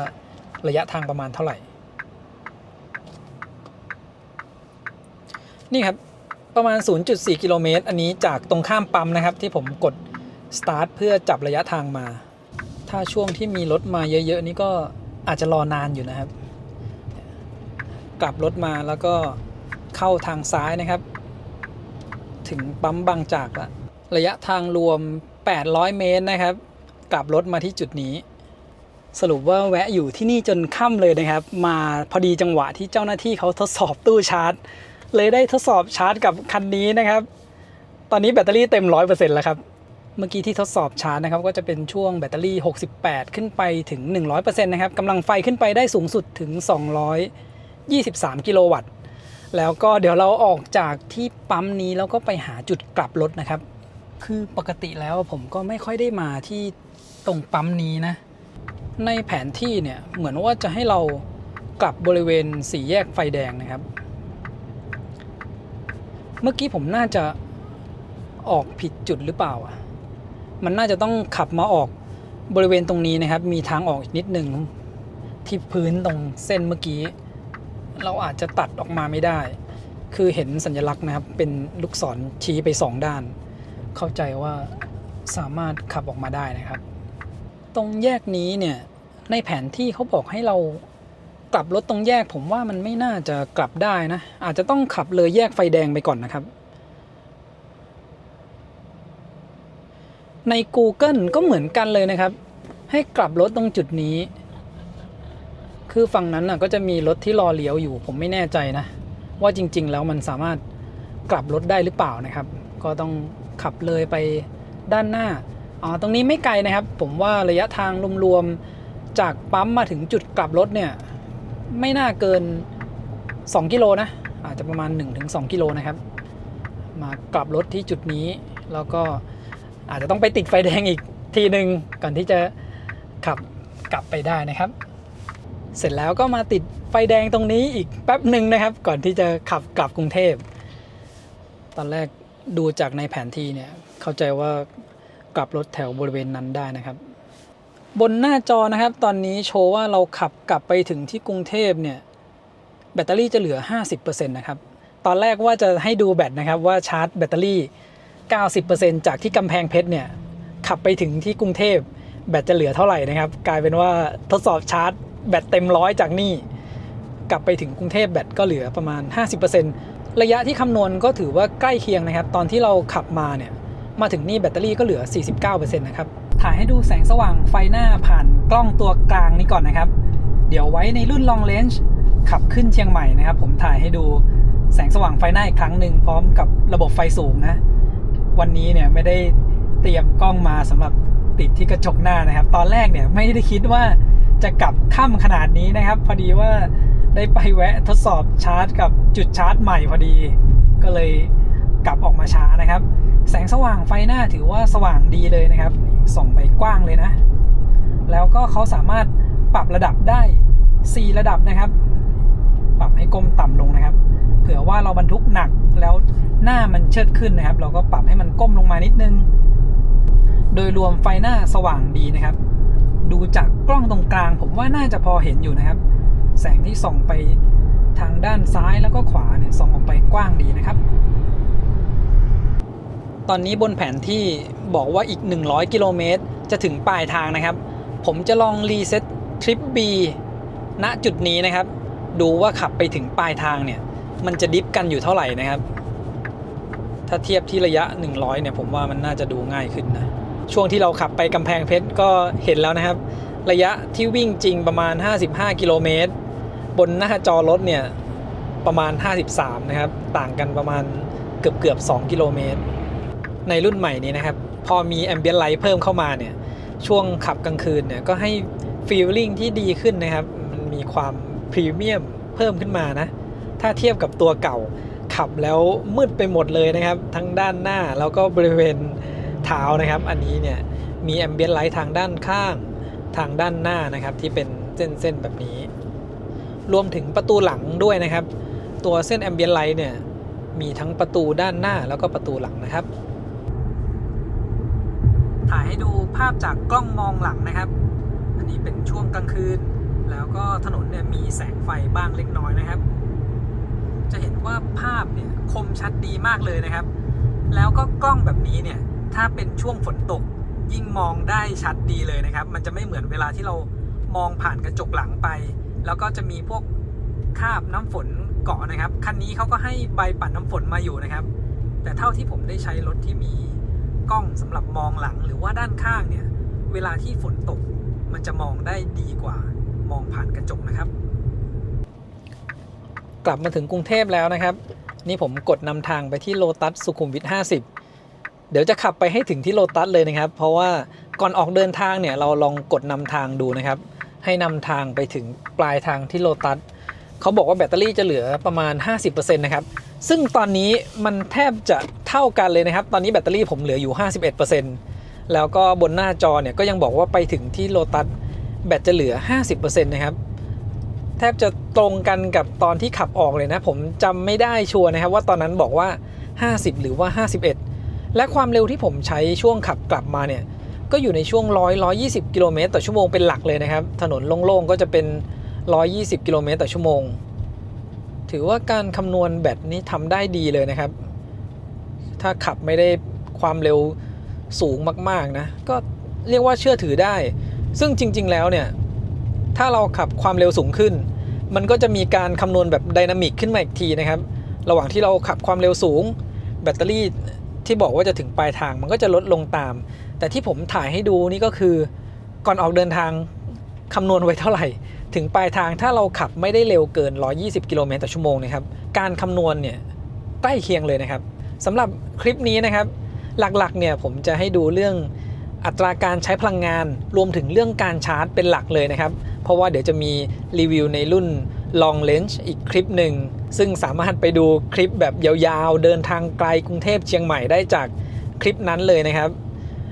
ระยะทางประมาณเท่าไหร่นี่ครับประมาณ 0.4 กิโลเมตรอันนี้จากตรงข้ามปั๊มนะครับที่ผมกด start เพื่อจับระยะทางมาถ้าช่วงที่มีรถมาเยอะๆนี่ก็อาจจะรอนานอยู่นะครับกลับรถมาแล้วก็เข้าทางซ้ายนะครับถึงปั๊มบางจากละระยะทางรวม800 เมตรนะครับกลับรถมาที่จุดนี้สรุปว่าแวะอยู่ที่นี่จนค่ำเลยนะครับมาพอดีจังหวะที่เจ้าหน้าที่เขาทดสอบตู้ชาร์จเลยได้ทดสอบชาร์จกับคันนี้นะครับตอนนี้แบตเตอรี่เต็ม 100% แล้วครับเมื่อกี้ที่ทดสอบชาร์จนะครับก็จะเป็นช่วงแบตเตอรี่68ขึ้นไปถึง 100% นะครับกำลังไฟขึ้นไปได้สูงสุดถึง223 กิโลวัตต์แล้วก็เดี๋ยวเราออกจากที่ปั๊มนี้แล้วก็ไปหาจุดกลับรถนะครับคือปกติแล้วผมก็ไม่ค่อยได้มาที่ตรงปั๊มนี้นะในแผนที่เนี่ยเหมือนว่าจะให้เรากลับบริเวณสี่แยกไฟแดงนะครับเมื่อกี้ผมน่าจะออกผิดจุดหรือเปล่ามันน่าจะต้องขับมาออกบริเวณตรงนี้นะครับมีทางออกนิดนึงที่พื้นตรงเส้นเมื่อกี้เราอาจจะตัดออกมาไม่ได้คือเห็นสัญลักษณ์นะครับเป็นลูกศรชี้ไป2ด้านเข้าใจว่าสามารถขับออกมาได้นะครับตรงแยกนี้เนี่ยในแผนที่เขาบอกให้เรากลับรถตรงแยกผมว่ามันไม่น่าจะกลับได้นะอาจจะต้องขับเลยแยกไฟแดงไปก่อนนะครับใน Google ก็เหมือนกันเลยนะครับให้กลับรถตรงจุดนี้คือฝั่งนั้นก็จะมีรถที่รอเลี้ยวอยู่ผมไม่แน่ใจนะว่าจริงๆแล้วมันสามารถกลับรถได้หรือเปล่านะครับก็ต้องขับเลยไปด้านหน้าตรงนี้ไม่ไกลนะครับผมว่าระยะทางรวมๆจากปั๊มมาถึงจุดกลับรถเนี่ยไม่น่าเกิน2 กิโลนะอาจจะประมาณ 1-2 กิโลนะครับมากลับรถที่จุดนี้แล้วก็อาจจะต้องไปติดไฟแดงอีกทีหนึ่งก่อนที่จะขับกลับไปได้นะครับเสร็จแล้วก็มาติดไฟแดงตรงนี้อีกแป๊บหนึ่งนะครับก่อนที่จะขับกลับกรุงเทพตอนแรกดูจากในแผนที่เนี่ยเข้าใจว่ากลับรถแถวบริเวณนั้นได้นะครับบนหน้าจอนะครับตอนนี้โชว์ว่าเราขับกลับไปถึงที่กรุงเทพเนี่ยแบตเตอรี่จะเหลือ 50% นะครับตอนแรกว่าจะให้ดูแบตนะครับว่าชาร์จแบตเตอรี่ 90% จากที่กำแพงเพชรเนี่ยขับไปถึงที่กรุงเทพแบตจะเหลือเท่าไหร่นะครับกลายเป็นว่าทดสอบชาร์จแบตเต็ม100จากนี่กลับไปถึงกรุงเทพแบตก็เหลือประมาณ 50% ระยะที่คำนวณก็ถือว่าใกล้เคียงนะครับตอนที่เราขับมาเนี่ยมาถึงนี่แบตเตอรี่ก็เหลือ 49% นะครับถ่ายให้ดูแสงสว่างไฟหน้าผ่านกล้องตัวกลางนี้ก่อนนะครับเดี๋ยวไว้ในรุ่น Long Range ขับขึ้นเชียงใหม่นะครับผมถ่ายให้ดูแสงสว่างไฟหน้าอีกครั้งหนึ่งพร้อมกับระบบไฟสูงนะวันนี้เนี่ยไม่ได้เตรียมกล้องมาสำหรับติดที่กระจกหน้านะครับตอนแรกเนี่ยไม่ได้คิดว่าจะกลับค่ำขนาดนี้นะครับพอดีว่าได้ไปแวะทดสอบชาร์จกับจุดชาร์จใหม่พอดีก็เลยกลับออกมาช้านะครับแสงสว่างไฟหน้าถือว่าสว่างดีเลยนะครับส่องไปกว้างเลยนะแล้วก็เขาสามารถปรับระดับได้4ระดับนะครับปรับให้ก้มต่ำลงนะครับเผื่อว่าเราบรรทุกหนักแล้วหน้ามันเชิดขึ้นนะครับเราก็ปรับให้มันก้มลงมานิดนึงโดยรวมไฟหน้าสว่างดีนะครับดูจากกล้องตรงกลางผมว่าน่าจะพอเห็นอยู่นะครับแสงที่ส่องไปทางด้านซ้ายแล้วก็ขวาเนี่ยส่องออกไปกว้างดีนะครับตอนนี้บนแผนที่บอกว่าอีก100 กิโลเมตรจะถึงปลายทางนะครับผมจะลองรีเซ็ตทริป B ณจุดนี้นะครับดูว่าขับไปถึงปลายทางเนี่ยมันจะดิฟกันอยู่เท่าไหร่นะครับถ้าเทียบที่ระยะ100เนี่ยผมว่ามันน่าจะดูง่ายขึ้นนะช่วงที่เราขับไปกำแพงเพชรก็เห็นแล้วนะครับระยะที่วิ่งจริงประมาณ55 กิโลเมตรบนหน้าจอรถเนี่ยประมาณ53นะครับต่างกันประมาณเกือบ2 กิโลเมตรในรุ่นใหม่นี้นะครับพอมีแอมเบียนไลท์เพิ่มเข้ามาเนี่ยช่วงขับกลางคืนเนี่ยก็ให้ฟีลลิ่งที่ดีขึ้นนะครับมันมีความพรีเมียมเพิ่มขึ้นมานะถ้าเทียบกับตัวเก่าขับแล้วมืดไปหมดเลยนะครับทั้งด้านหน้าแล้วก็บริเวณเท้านะครับอันนี้เนี่ยมีแอมเบียนไลท์ทางด้านข้างทางด้านหน้านะครับที่เป็นเส้นแบบนี้รวมถึงประตูหลังด้วยนะครับตัวเส้นแอมเบียนไลท์เนี่ยมีทั้งประตูด้านหน้าแล้วก็ประตูหลังนะครับถ่ายให้ดูภาพจากกล้องมองหลังนะครับอันนี้เป็นช่วงกลางคืน แล้วก็ถนนเนี่ยมีแสงไฟบ้างเล็กน้อยนะครับจะเห็นว่าภาพเนี่ยคมชัดดีมากเลยนะครับแล้วก็กล้องแบบนี้เนี่ยถ้าเป็นช่วงฝนตกยิ่งมองได้ชัดดีเลยนะครับมันจะไม่เหมือนเวลาที่เรามองผ่านกระจกหลังไปแล้วก็จะมีพวกคราบน้ำฝนเกาะนะครับคันนี้เขาก็ให้ใบปัดน้ำฝนมาอยู่นะครับแต่เท่าที่ผมได้ใช้รถที่มีกล้องสำหรับมองหลังหรือว่าด้านข้างเนี่ยเวลาที่ฝนตกมันจะมองได้ดีกว่ามองผ่านกระจกนะครับกลับมาถึงกรุงเทพแล้วนะครับนี่ผมกดนำทางไปที่โลตัสสุขุมวิท50เดี๋ยวจะขับไปให้ถึงที่โลตัสเลยนะครับเพราะว่าก่อนออกเดินทางเนี่ยเราลองกดนำทางดูนะครับให้นำทางไปถึงปลายทางที่โลตัสเขาบอกว่าแบตเตอรี่จะเหลือประมาณ 50% นะครับซึ่งตอนนี้มันแทบจะเท่ากันเลยนะครับตอนนี้แบตเตอรี่ผมเหลืออยู่ 51% แล้วก็บนหน้าจอเนี่ยก็ยังบอกว่าไปถึงที่โลตัสแบตจะเหลือ 50% นะครับแทบจะตรงกันกับตอนที่ขับออกเลยนะผมจำไม่ได้ชัวร์นะครับว่าตอนนั้นบอกว่า50หรือว่า51และความเร็วที่ผมใช้ช่วงขับกลับมาเนี่ยก็อยู่ในช่วง120กิโลเมตรต่อชั่วโมงเป็นหลักเลยนะครับถนนโล่งๆก็จะเป็น120กิโลเมตรต่อชั่วโมงถือว่าการคำนวณแบตนี้ทำได้ดีเลยนะครับถ้าขับไม่ได้ความเร็วสูงมากๆนะก็เรียกว่าเชื่อถือได้ซึ่งจริงๆแล้วเนี่ยถ้าเราขับความเร็วสูงขึ้นมันก็จะมีการคำนวณแบบไดนามิกขึ้นมาอีกทีนะครับระหว่างที่เราขับความเร็วสูงแบตเตอรี่ที่บอกว่าจะถึงปลายทางมันก็จะลดลงตามแต่ที่ผมถ่ายให้ดูนี่ก็คือก่อนออกเดินทางคำนวณไว้เท่าไหร่ถึงปลายทางถ้าเราขับไม่ได้เร็วเกิน120กิโลเมตรต่อชั่วโมงนะครับการคำนวณเนี่ยใกล้เคียงเลยนะครับสำหรับคลิปนี้นะครับหลักๆเนี่ยผมจะให้ดูเรื่องอัตราการใช้พลังงานรวมถึงเรื่องการชาร์จเป็นหลักเลยนะครับเพราะว่าเดี๋ยวจะมีรีวิวในรุ่น Long Range อีกคลิปหนึ่งซึ่งสามารถไปดูคลิปแบบยาวๆเดินทางไกลกรุงเทพเชียงใหม่ได้จากคลิปนั้นเลยนะครับ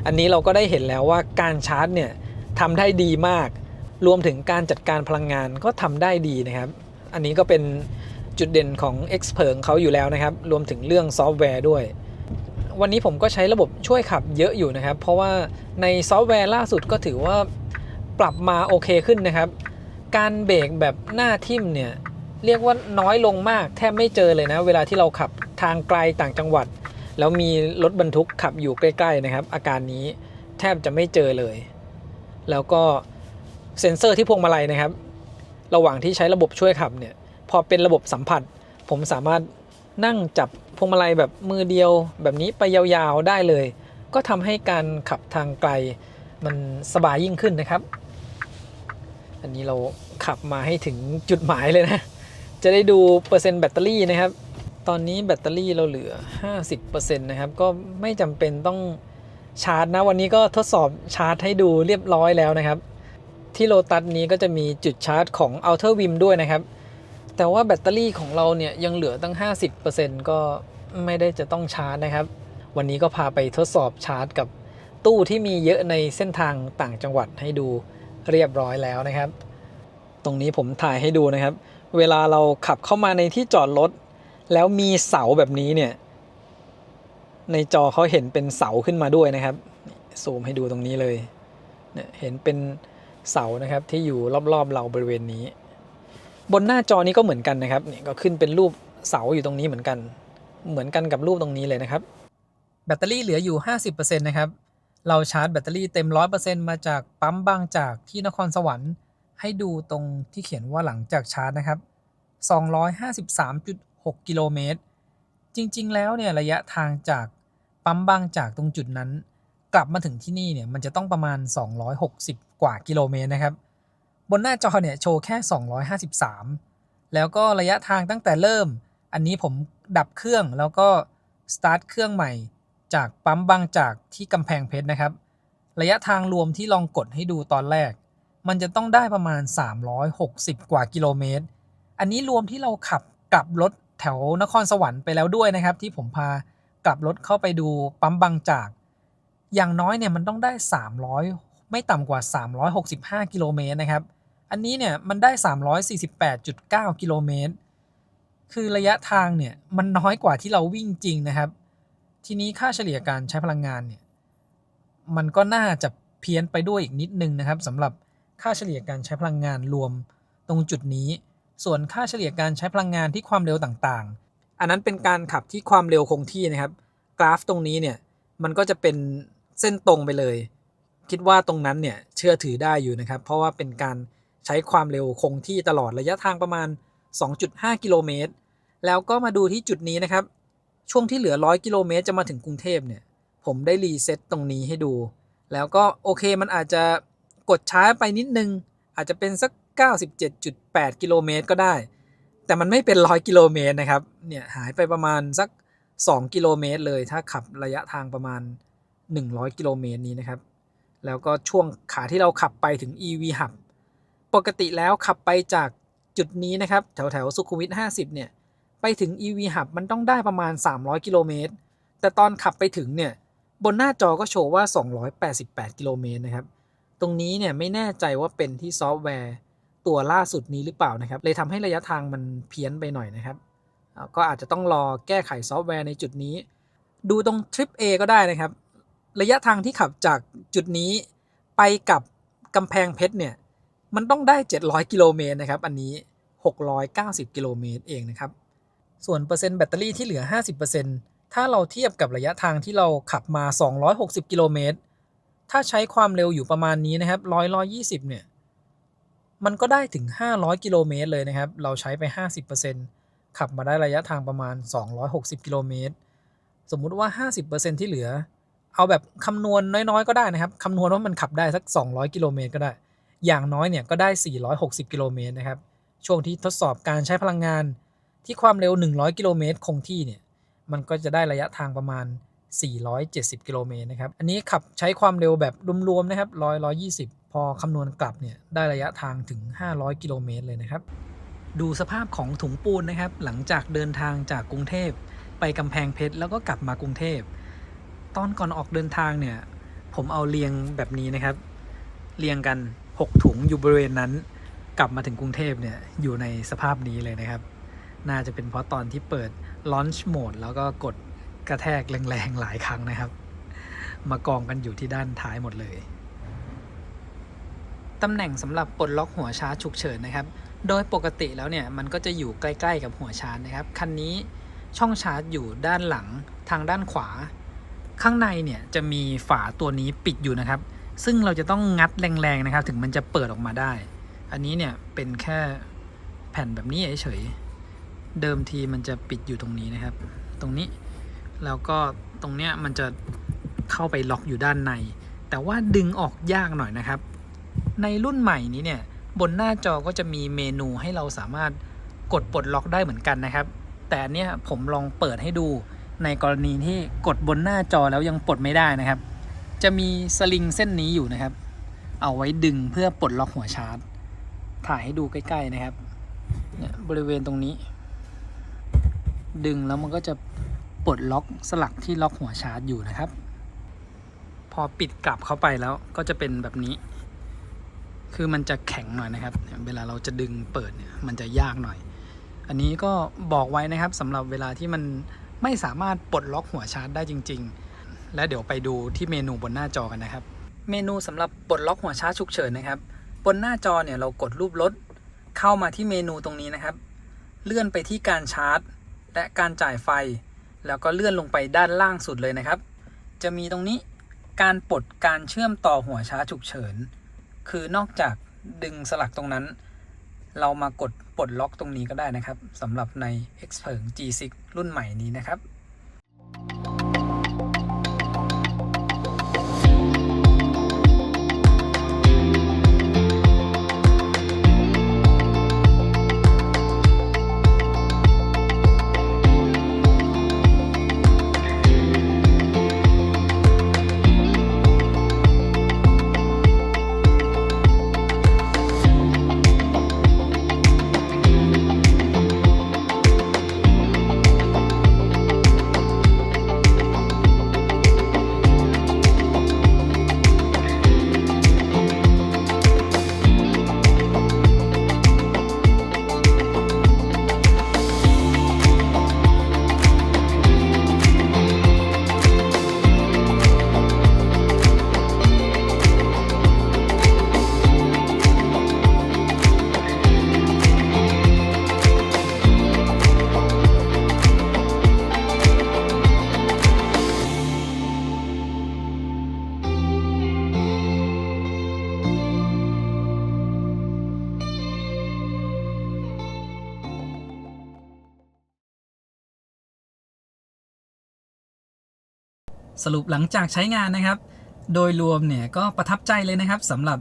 อันนี้เราก็ได้เห็นแล้วว่าการชาร์จเนี่ยทำได้ดีมากรวมถึงการจัดการพลังงานก็ทำได้ดีนะครับอันนี้ก็เป็นจุดเด่นของ Xpeng เขาอยู่แล้วนะครับรวมถึงเรื่องซอฟต์แวร์ด้วยวันนี้ผมก็ใช้ระบบช่วยขับเยอะอยู่นะครับเพราะว่าในซอฟต์แวร์ล่าสุดก็ถือว่าปรับมาโอเคขึ้นนะครับการเบรกแบบหน้าทิ่มเนี่ยเรียกว่าน้อยลงมากแทบไม่เจอเลยนะเวลาที่เราขับทางไกลต่างจังหวัดแล้วมีรถบรรทุกขับอยู่ใกล้ๆนะครับอาการนี้แทบจะไม่เจอเลยแล้วก็เซ็นเซอร์ที่พวงมาลัยนะครับระหว่างที่ใช้ระบบช่วยขับเนี่ยพอเป็นระบบสัมผัสผมสามารถนั่งจับพวงมาลัยแบบมือเดียวแบบนี้ไปยาวๆได้เลยก็ทำให้การขับทางไกลมันสบายยิ่งขึ้นนะครับอันนี้เราขับมาให้ถึงจุดหมายเลยนะจะได้ดูเปอร์เซ็นต์แบตเตอรี่นะครับตอนนี้แบตเตอรี่เราเหลือ 50% นะครับก็ไม่จำเป็นต้องชาร์จนะวันนี้ก็ทดสอบชาร์จให้ดูเรียบร้อยแล้วนะครับที่โลตัสนี้ก็จะมีจุดชาร์จของ Outer Rim ด้วยนะครับแต่ว่าแบตเตอรี่ของเราเนี่ยยังเหลือตั้ง 50% ก็ไม่ได้จะต้องชาร์จนะครับวันนี้ก็พาไปทดสอบชาร์จกับตู้ที่มีเยอะในเส้นทางต่างจังหวัดให้ดูเรียบร้อยแล้วนะครับตรงนี้ผมถ่ายให้ดูนะครับเวลาเราขับเข้ามาในที่จอดรถแล้วมีเสาแบบนี้เนี่ยในจอเขาเห็นเป็นเสาขึ้นมาด้วยนะครับซูมให้ดูตรงนี้เลยเนี่ยเห็นเป็นเสานะครับที่อยู่รอบๆเราบริเวณนี้บนหน้าจอนี้ก็เหมือนกันนะครับนี่ก็ขึ้นเป็นรูปเสาอยู่ตรงนี้เหมือนกันกับรูปตรงนี้เลยนะครับแบตเตอรี่เหลืออยู่ 50% นะครับเราชาร์จแบตเตอรี่เต็ม 100% มาจากปั๊มบางจากที่นครสวรรค์ให้ดูตรงที่เขียนว่าหลังจากชาร์จนะครับ 253.6 กิโลเมตรจริงๆแล้วเนี่ยระยะทางจากปั๊มบางจากตรงจุดนั้นกลับมาถึงที่นี่เนี่ยมันจะต้องประมาณ260กว่ากิโลเมตรนะครับบนหน้าจอเนี่ยโชว์แค่253แล้วก็ระยะทางตั้งแต่เริ่มอันนี้ผมดับเครื่องแล้วก็สตาร์ทเครื่องใหม่จากปั๊มบางจากที่กำแพงเพชรนะครับระยะทางรวมที่ลองกดให้ดูตอนแรกมันจะต้องได้ประมาณ360กว่ากิโลเมตรอันนี้รวมที่เราขับกลับรถแถวนครสวรรค์ไปแล้วด้วยนะครับที่ผมพากลับรถเข้าไปดูปั๊มบางจากอย่างน้อยเนี่ยมันต้องได้300ไม่ต่ำกว่า365กิโลเมตรนะครับอันนี้เนี่ยมันได้348.9กิโลเมตรคือระยะทางเนี่ยมันน้อยกว่าที่เราวิ่งจริงนะครับทีนี้ค่าเฉลี่ยการใช้พลังงานเนี่ยมันก็น่าจะเพี้ยนไปด้วยอีกนิดนึงนะครับสำหรับ ค่าเฉลี่ยการใช้พลังงานรวมตรงจุดนี้ส่วนค่าเฉลี่ยการใช้พลังงานที่ความเร็วต่างๆอันนั้นเป็นการขับที่ความเร็วคงที่นะครับกราฟตรงนี้เนี่ยมันก็จะเป็นเส้นตรงไปเลยคิดว่าตรงนั้นเนี่ยเชื่อถือได้อยู่นะครับเพราะว่าเป็นการใช้ความเร็วคงที่ตลอดระยะทางประมาณ 2.5 กิโลเมตรแล้วก็มาดูที่จุดนี้นะครับช่วงที่เหลือ100 กิโลเมตรจะมาถึงกรุงเทพเนี่ยผมได้รีเซ็ตตรงนี้ให้ดูแล้วก็โอเคมันอาจจะกดช้าไปนิดนึงอาจจะเป็นสัก 97.8 กิโลเมตรก็ได้แต่มันไม่เป็น100 กิโลเมตรนะครับเนี่ยหายไปประมาณสัก2 กิโลเมตรเลยถ้าขับระยะทางประมาณ100 กิโลเมตรนี้นะครับแล้วก็ช่วงขาที่เราขับไปถึง EV Hub ปกติแล้วขับไปจากจุดนี้นะครับแถวสุขุมวิท50เนี่ยไปถึง EV Hub มันต้องได้ประมาณ300 กิโลเมตรแต่ตอนขับไปถึงเนี่ยบนหน้าจอก็โชว์ว่า288 กิโลเมตรนะครับตรงนี้เนี่ยไม่แน่ใจว่าเป็นที่ซอฟต์แวร์ตัวล่าสุดนี้หรือเปล่านะครับเลยทำให้ระยะทางมันเพี้ยนไปหน่อยนะครับก็อาจจะต้องรอแก้ไขซอฟต์แวร์ในจุดนี้ดูตรง Trip A ก็ได้นะครับระยะทางที่ขับจากจุดนี้ไปกับกำแพงเพชรเนี่ยมันต้องได้700 กิโลเมตรนะครับอันนี้690 กิโลเมตรเองนะครับส่วนเปอร์เซ็นต์แบตเตอรี่ที่เหลือ 50%ถ้าเราเทียบกับระยะทางที่เราขับมา260 กิโลเมตรถ้าใช้ความเร็วอยู่ประมาณนี้นะครับ120เนี่ยมันก็ได้ถึง500 กิโลเมตรเลยนะครับเราใช้ไป 50% ขับมาได้ระยะทางประมาณ260 กิโลเมตรสมมุติว่า 50% ที่เหลือเอาแบบคำนวณน้อยๆก็ได้นะครับคำนวณว่ามันขับได้สัก200 กิโลเมตรก็ได้อย่างน้อยเนี่ยก็ได้460 กิโลเมตรนะครับช่วงที่ทดสอบการใช้พลังงานที่ความเร็ว100 กิโลเมตรคงที่เนี่ยมันก็จะได้ระยะทางประมาณ470 กิโลเมตรนะครับอันนี้ขับใช้ความเร็วแบบรวมๆนะครับ120พอคำนวณกลับเนี่ยได้ระยะทางถึง500 กิโลเมตรเลยนะครับดูสภาพของถุงปูนนะครับหลังจากเดินทางจากกรุงเทพไปกำแพงเพชรแล้วก็กลับมากรุงเทพตอนก่อนออกเดินทางเนี่ยผมเอาเรียงแบบนี้นะครับเรียงกัน6ถุงอยู่บริเวณนั้นกลับมาถึงกรุงเทพเนี่ยอยู่ในสภาพนี้เลยนะครับน่าจะเป็นเพราะตอนที่เปิด Launch Mode แล้วก็กดกระแทกแรงๆหลายครั้งนะครับมากองกันอยู่ที่ด้านท้ายหมดเลยตำแหน่งสำหรับปลดล็อกหัวชาร์จฉุกเฉินนะครับโดยปกติแล้วเนี่ยมันก็จะอยู่ใกล้ๆกับหัวชาร์จนะครับคันนี้ช่องชาร์จอยู่ด้านหลังทางด้านขวาข้างในเนี่ยจะมีฝาตัวนี้ปิดอยู่นะครับซึ่งเราจะต้องงัดแรงๆนะครับถึงมันจะเปิดออกมาได้อันนี้เนี่ยเป็นแค่แผ่นแบบนี้เฉยๆเดิมทีมันจะปิดอยู่ตรงนี้นะครับตรงนี้แล้วก็ตรงเนี้ยมันจะเข้าไปล็อกอยู่ด้านในแต่ว่าดึงออกยากหน่อยนะครับในรุ่นใหม่นี้เนี่ยบนหน้าจอก็จะมีเมนูให้เราสามารถกดปลดล็อกได้เหมือนกันนะครับแต่อันเนี้ยผมลองเปิดให้ดูในกรณีที่กดบนหน้าจอแล้วยังปลดไม่ได้นะครับจะมีสลิงเส้นนี้อยู่นะครับเอาไว้ดึงเพื่อปลดล็อกหัวชาร์จถ่ายให้ดูใกล้ๆนะครับเนี่ยบริเวณตรงนี้ดึงแล้วมันก็จะปลดล็อกสลักที่ล็อกหัวชาร์จอยู่นะครับพอปิดกลับเข้าไปแล้วก็จะเป็นแบบนี้คือมันจะแข็งหน่อยนะครับเวลาเราจะดึงเปิดเนี่ยมันจะยากหน่อยอันนี้ก็บอกไว้นะครับสำหรับเวลาที่มันไม่สามารถปลดล็อกหัวชาร์จได้จริงๆและเดี๋ยวไปดูที่เมนูบนหน้าจอกันนะครับเมนูสำหรับปลดล็อกหัวชาร์จฉุกเฉินนะครับบนหน้าจอเนี่ยเรากดรูปรถเข้ามาที่เมนูตรงนี้นะครับเลื่อนไปที่การชาร์จและการจ่ายไฟแล้วก็เลื่อนลงไปด้านล่างสุดเลยนะครับจะมีตรงนี้การปลดการเชื่อมต่อหัวชาร์จฉุกเฉินคือนอกจากดึงสลักตรงนั้นเรามากดปลดล็อกตรงนี้ก็ได้นะครับสำหรับใน Xpeng G6 รุ่นใหม่นี้นะครับ สรุปหลังจากใช้งานนะครับโดยรวมเนี่ยก็ประทับใจเลยนะครับสำหรับ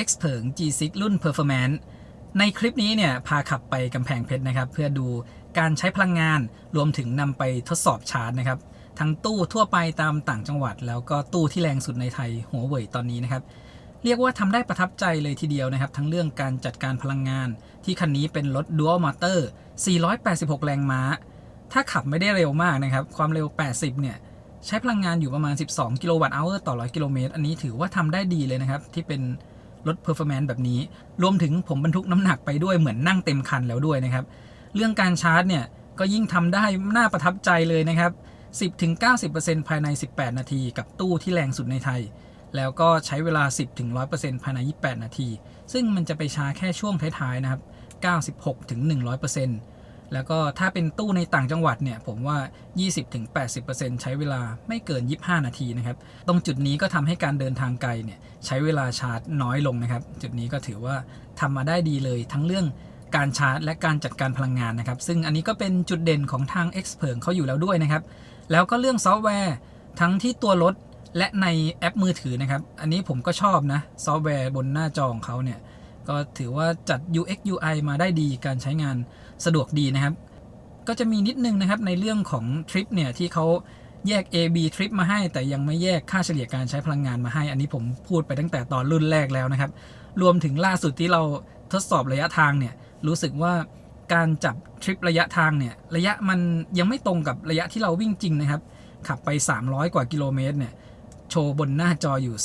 Xpeng G6 รุ่น Performance ในคลิปนี้เนี่ยพาขับไปกำแพงเพชรนะครับเพื่อดูการใช้พลังงานรวมถึงนำไปทดสอบชาร์จนะครับทั้งตู้ทั่วไปตามต่างจังหวัดแล้วก็ตู้ที่แรงสุดในไทยหัวเว่ยตอนนี้นะครับเรียกว่าทำได้ประทับใจเลยทีเดียวนะครับทั้งเรื่องการจัดการพลังงานที่คันนี้เป็นรถ Dual Motor 486 แรงม้าถ้าขับไม่ได้เร็วมากนะครับความเร็ว80เนี่ยใช้พลังงานอยู่ประมาณ12กิโลวัตต์ชั่วโมงต่อ100กิโลเมตรอันนี้ถือว่าทำได้ดีเลยนะครับที่เป็นรถ Performance แบบนี้รวมถึงผมบรรทุกน้ำหนักไปด้วยเหมือนนั่งเต็มคันแล้วด้วยนะครับเรื่องการชาร์จเนี่ยก็ยิ่งทำได้น่าประทับใจเลยนะครับ 10-90% ภายใน18นาทีกับตู้ที่แรงสุดในไทยแล้วก็ใช้เวลา 10-100% ภายใน28นาทีซึ่งมันจะไปช้าแค่ช่วงท้ายๆนะครับ 96-100% แล้วก็ถ้าเป็นตู้ในต่างจังหวัดเนี่ยผมว่า 20-80% ใช้เวลาไม่เกิน25นาทีนะครับตรงจุดนี้ก็ทำให้การเดินทางไกลเนี่ยใช้เวลาชาร์จน้อยลงนะครับจุดนี้ก็ถือว่าทำมาได้ดีเลยทั้งเรื่องการชาร์จและการจัดการพลังงานนะครับซึ่งอันนี้ก็เป็นจุดเด่นของทาง Xpeng เขาอยู่แล้วด้วยนะครับแล้วก็เรื่องซอฟต์แวร์ทั้งที่ตัวรถและในแอปมือถือนะครับอันนี้ผมก็ชอบนะซอฟต์แวร์บนหน้าจอของเขาเนี่ยก็ถือว่าจัด UX UI มาได้ดีการใช้งานสะดวกดีนะครับก็จะมีนิดนึงนะครับในเรื่องของทริปเนี่ยที่เขาแยก A/B ทริปมาให้แต่ยังไม่แยกค่าเฉลี่ยการใช้พลังงานมาให้อันนี้ผมพูดไปตั้งแต่ตอนรุ่นแรกแล้วนะครับรวมถึงล่าสุดที่เราทดสอบระยะทางเนี่ยรู้สึกว่าการจับทริประยะทางเนี่ยระยะมันยังไม่ตรงกับระยะที่เราวิ่งจริงนะครับขับไป300กว่ากิโลเมตรเนี่ยโชว์บนหน้าจออยู่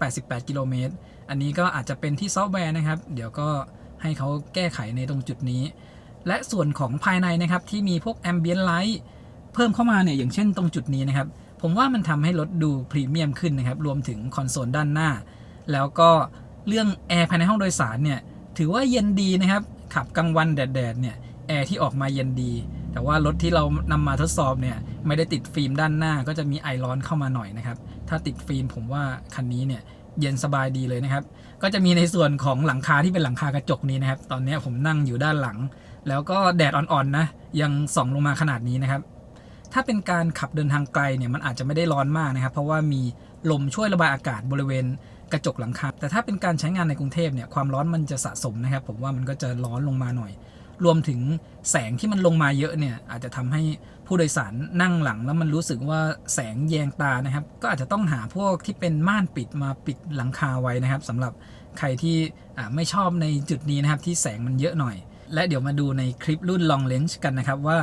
288กิโลเมตรอันนี้ก็อาจจะเป็นที่ซอฟต์แวร์นะครับเดี๋ยวก็ให้เขาแก้ไขในตรงจุดนี้และส่วนของภายในนะครับที่มีพวก Ambient Light เพิ่มเข้ามาเนี่ยอย่างเช่นตรงจุดนี้นะครับผมว่ามันทำให้รถดูพรีเมียมขึ้นนะครับรวมถึงคอนโซลด้านหน้าแล้วก็เรื่องแอร์ภายในห้องโดยสารเนี่ยถือว่าเย็นดีนะครับขับกลางวันแดดเนี่ยแอร์ที่ออกมาเย็นดีแต่ว่ารถที่เรานำมาทดสอบเนี่ยไม่ได้ติดฟิล์มด้านหน้าก็จะมีไอร้อนเข้ามาหน่อยนะครับถ้าติดฟิล์มผมว่าคันนี้เนี่ยเย็นสบายดีเลยนะครับก็จะมีในส่วนของหลังคาที่เป็นหลังคากระจกนี้นะครับตอนนี้ผมนั่งอยู่ด้านหลังแล้วก็แดดอ่อนๆนะยังส่องลงมาขนาดนี้นะครับถ้าเป็นการขับเดินทางไกลเนี่ยมันอาจจะไม่ได้ร้อนมากนะครับเพราะว่ามีลมช่วยระบายอากาศบริเวณกระจกหลังคาแต่ถ้าเป็นการใช้งานในกรุงเทพเนี่ยความร้อนมันจะสะสมนะครับผมว่ามันก็จะร้อนลงมาหน่อยรวมถึงแสงที่มันลงมาเยอะเนี่ยอาจจะทำให้ผู้โดยสารนั่งหลังแล้วมันรู้สึกว่าแสงแยงตานะครับก็อาจจะต้องหาพวกที่เป็นม่านปิดมาปิดหลังคาไว้นะครับสำหรับใครที่ไม่ชอบในจุดนี้นะครับที่แสงมันเยอะหน่อยและเดี๋ยวมาดูในคลิปรุ่น Long Range กันนะครับว่า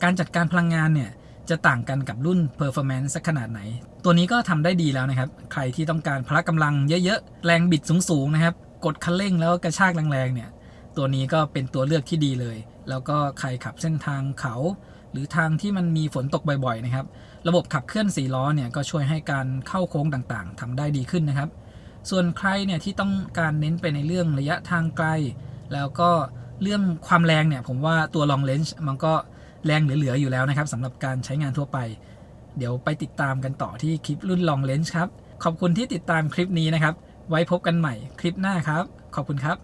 การจัดการพลังงานเนี่ยจะต่างกันกับรุ่น Performance สักขนาดไหนตัวนี้ก็ทำได้ดีแล้วนะครับใครที่ต้องการพละกำลังเยอะๆแรงบิดสูงๆนะครับกดคันเร่งแล้วกระชากแรงๆเนี่ยตัวนี้ก็เป็นตัวเลือกที่ดีเลยแล้วก็ใครขับเส้นทางเขาหรือทางที่มันมีฝนตกบ่อยๆนะครับระบบขับเคลื่อน4ล้อเนี่ยก็ช่วยให้การเข้าโค้งต่างๆทำได้ดีขึ้นนะครับส่วนใครเนี่ยที่ต้องการเน้นไปในเรื่องระยะทางไกลแล้วก็เรื่องความแรงเนี่ยผมว่าตัว Long Range มันก็แรงเหลือๆอยู่แล้วนะครับสำหรับการใช้งานทั่วไปเดี๋ยวไปติดตามกันต่อที่คลิปรุ่น Long Range ครับขอบคุณที่ติดตามคลิปนี้นะครับไว้พบกันใหม่คลิปหน้าครับขอบคุณครับ